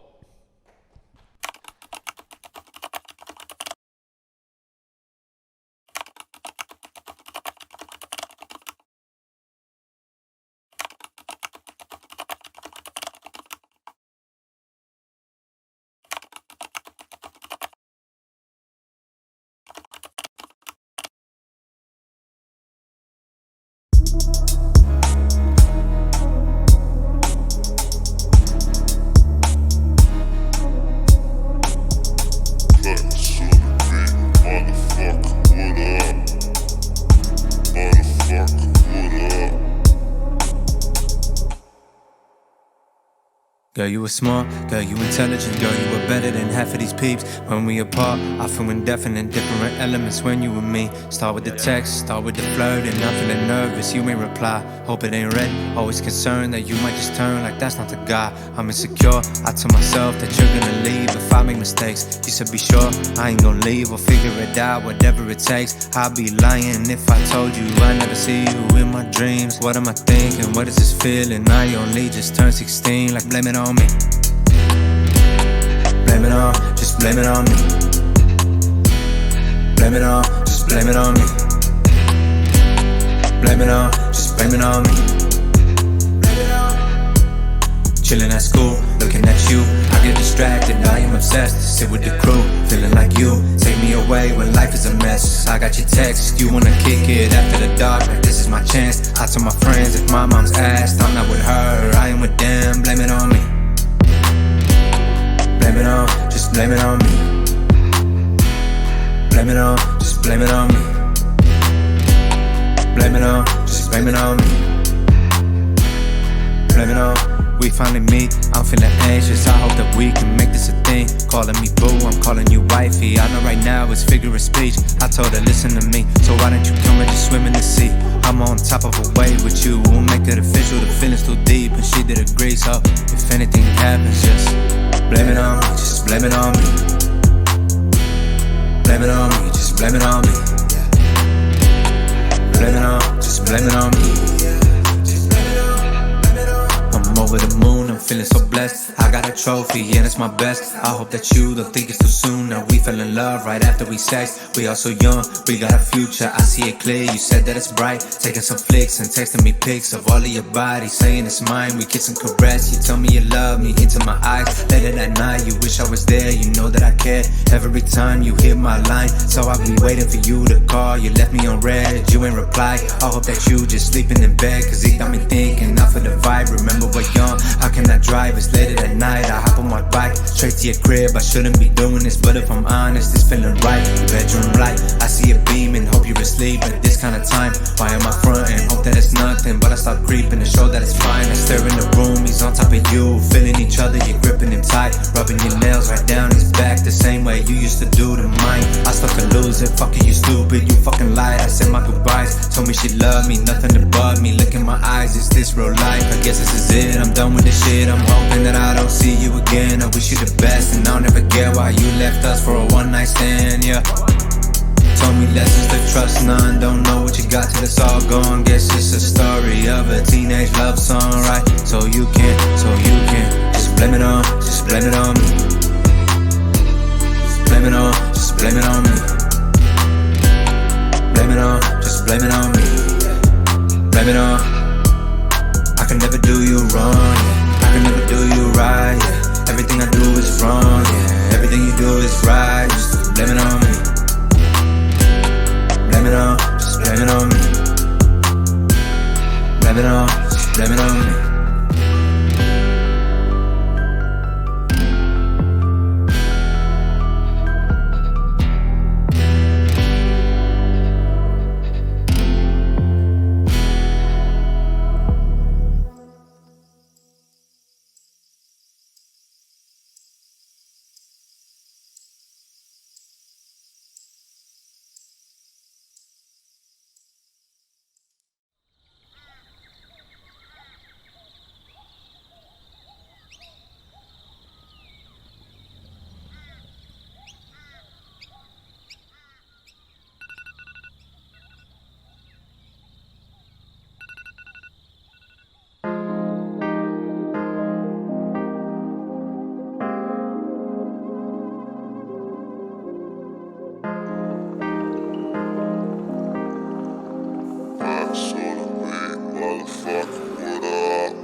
[SPEAKER 4] Girl, you were smart, girl, you intelligent, girl, you were better than half of these peeps. When we apart, I feel indefinite, different elements when you and me. Start with the text, start with the flirt, and I'm feeling nervous, you may reply. Hope it ain't read, always concerned that you might just turn like that's not the guy. I'm insecure, I tell myself that you're gonna leave if I make mistakes. You said be sure, I ain't gonna leave, we'll figure it out, whatever it takes. I'll be lying if I told you I never see you in my dreams. What am I thinking, what is this feeling? I only just turned 16, like blame it on me. Blame it on, just blame it on me. Blame it on, just blame it on me. Blame it on, just blame it on me. Chillin' at school, looking at you. I get distracted, I am obsessed. Sit with the crew, feeling like you. Take me away when life is a mess. I got your text, you wanna kick it after the dark. Like this is my chance. I tell my friends if my mom's asked, I'm not with her, I am with them. Blame it on me. Blame it on, just blame it on me. Blame it on, just blame it on me. Blame it on, just blame it on me. Blame it on. We finally meet, I'm feeling anxious. I hope that we can make this a thing. Calling me boo, I'm calling you wifey. I know right now it's figure of speech. I told her listen to me, so why don't you come and just swim in the sea? I'm on top of a wave with you, we'll make it official. The feeling's too deep and she did agree. So if anything happens, just blame it on me, just blame it on me. Blame it on me, just blame it on me. Blame it on, just blame it on me. I'm over the moon, I'm feeling so blessed. I got a trophy, and it's my best. I hope that you don't think it's too soon. Now we fell in love right after we sex. We are so young, we got a future, I see it clear. You said that it's bright, taking some flicks and texting me pics of all of your body, saying it's mine. We kiss and caress, you tell me you love me into my eyes. Later that night, you wish I was there, you know that I care. Every time you hit my line, so I'll be waiting for you to call. You left me on red, you ain't reply. I hope that you just sleeping in bed, cause it got me thinking, not for the vibe. Remember we're young, how can I drive? It's later at night, I hop on my bike straight to your crib. I shouldn't be doing this, but if I'm honest, it's feeling right. Bedroom light, I see it beaming, hope you're asleep at this kind of time. Why am I fronting? Hope that it's nothing, but I start creeping to show that it's fine. I stare in the room, he's on top of you, feeling each other, you're gripping him tight, rubbing your nails right down his back, the same way you used to do to mine. I start to lose it, fucking you stupid, you fucking lied. I said my goodbyes, told me she loved me, nothing to bug me. Look in my eyes, is this real life? I guess this is it, I'm done with this shit. I'm hoping that I don't see you again. I wish you the best, and I'll never get why you left us for a one night stand, yeah. Told me lessons to trust none, don't know what you got till it's all gone. Guess it's a story of a teenage love song, right? So you can just blame it on, just blame it on me. Just blame it on, just blame it on me. Blame it on, just blame it on me. it on. I can never do you wrong, yeah. I can never do you right, yeah. Everything I do is wrong, yeah. Everything you do is right. Just blame it on me. Blame it on, just blame it on me. Blame it on, just blame it on me.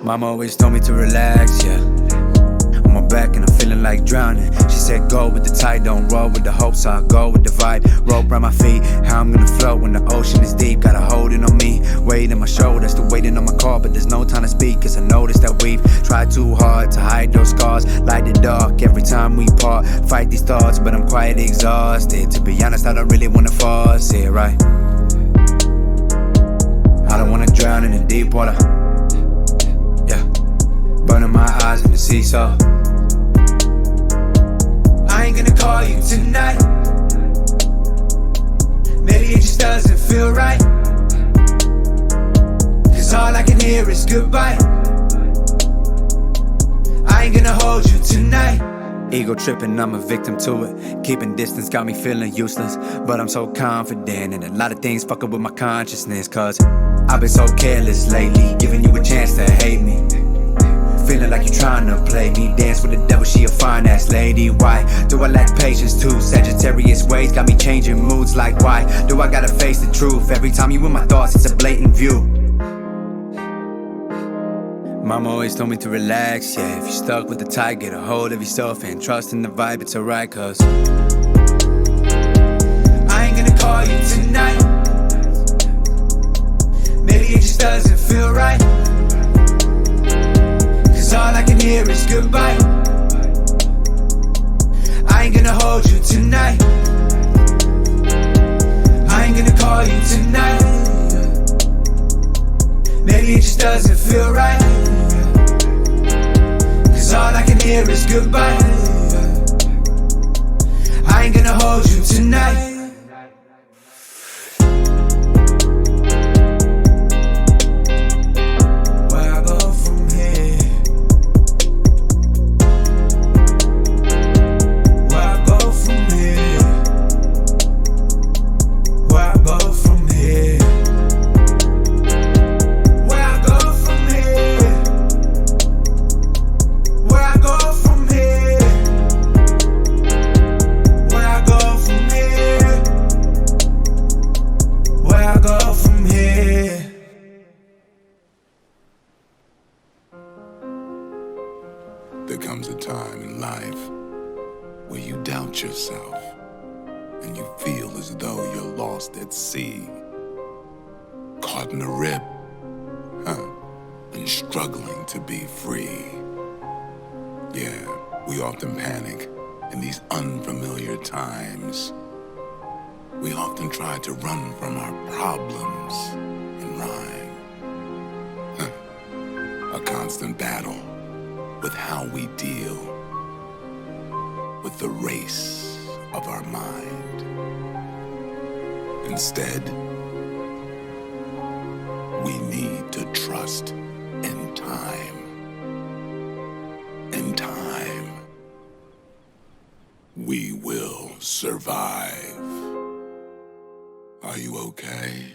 [SPEAKER 4] Mama always told me to relax, yeah. On my back and I'm feeling like drowning. She said go with the tide, don't roll with the hope, so I go with the vibe. Rope around my feet, how I'm gonna float when the ocean is deep. Got a hold it on me, weight in my shoulders, still waiting on my call, but there's no time to speak, cause I noticed that we've tried too hard to hide those scars. Like the dark every time we part, fight these thoughts, but I'm quite exhausted. To be honest, I don't really wanna force it, right? I don't wanna drown in the deep water, burning my eyes in the seesaw. I ain't gonna call you tonight. Maybe it just doesn't feel right, cause all I can hear is goodbye. I ain't gonna hold you tonight. Ego tripping, I'm a victim to it. Keeping distance got me feeling useless, but I'm so confident, and a lot of things fucking with my consciousness, cause I've been so careless lately, giving you a chance to hate me. Feeling like you trying to play me. Dance with the devil, she a fine ass lady. Why do I lack patience too? Sagittarius ways got me changing moods. Like why do I gotta face the truth? Every time you in my thoughts, it's a blatant view. Mama always told me to relax, yeah. If you're stuck with the tide, get a hold of yourself and trust in the vibe, it's alright, cause I ain't gonna call you tonight. Maybe it just doesn't feel right, cause all I can hear is goodbye. I ain't gonna hold you tonight. I ain't gonna call you tonight. Maybe it just doesn't feel right, cause all I can hear is goodbye. I ain't gonna hold you tonight.
[SPEAKER 5] There comes a time in life where you doubt yourself and you feel as though you're lost at sea, caught in a rip, and struggling to be free. Yeah, we often panic in these unfamiliar times. We often try to run from our problems and rhyme. A constant battle with how we deal with the race of our mind. Instead, we need to trust in time. In time, we will survive. Are you okay?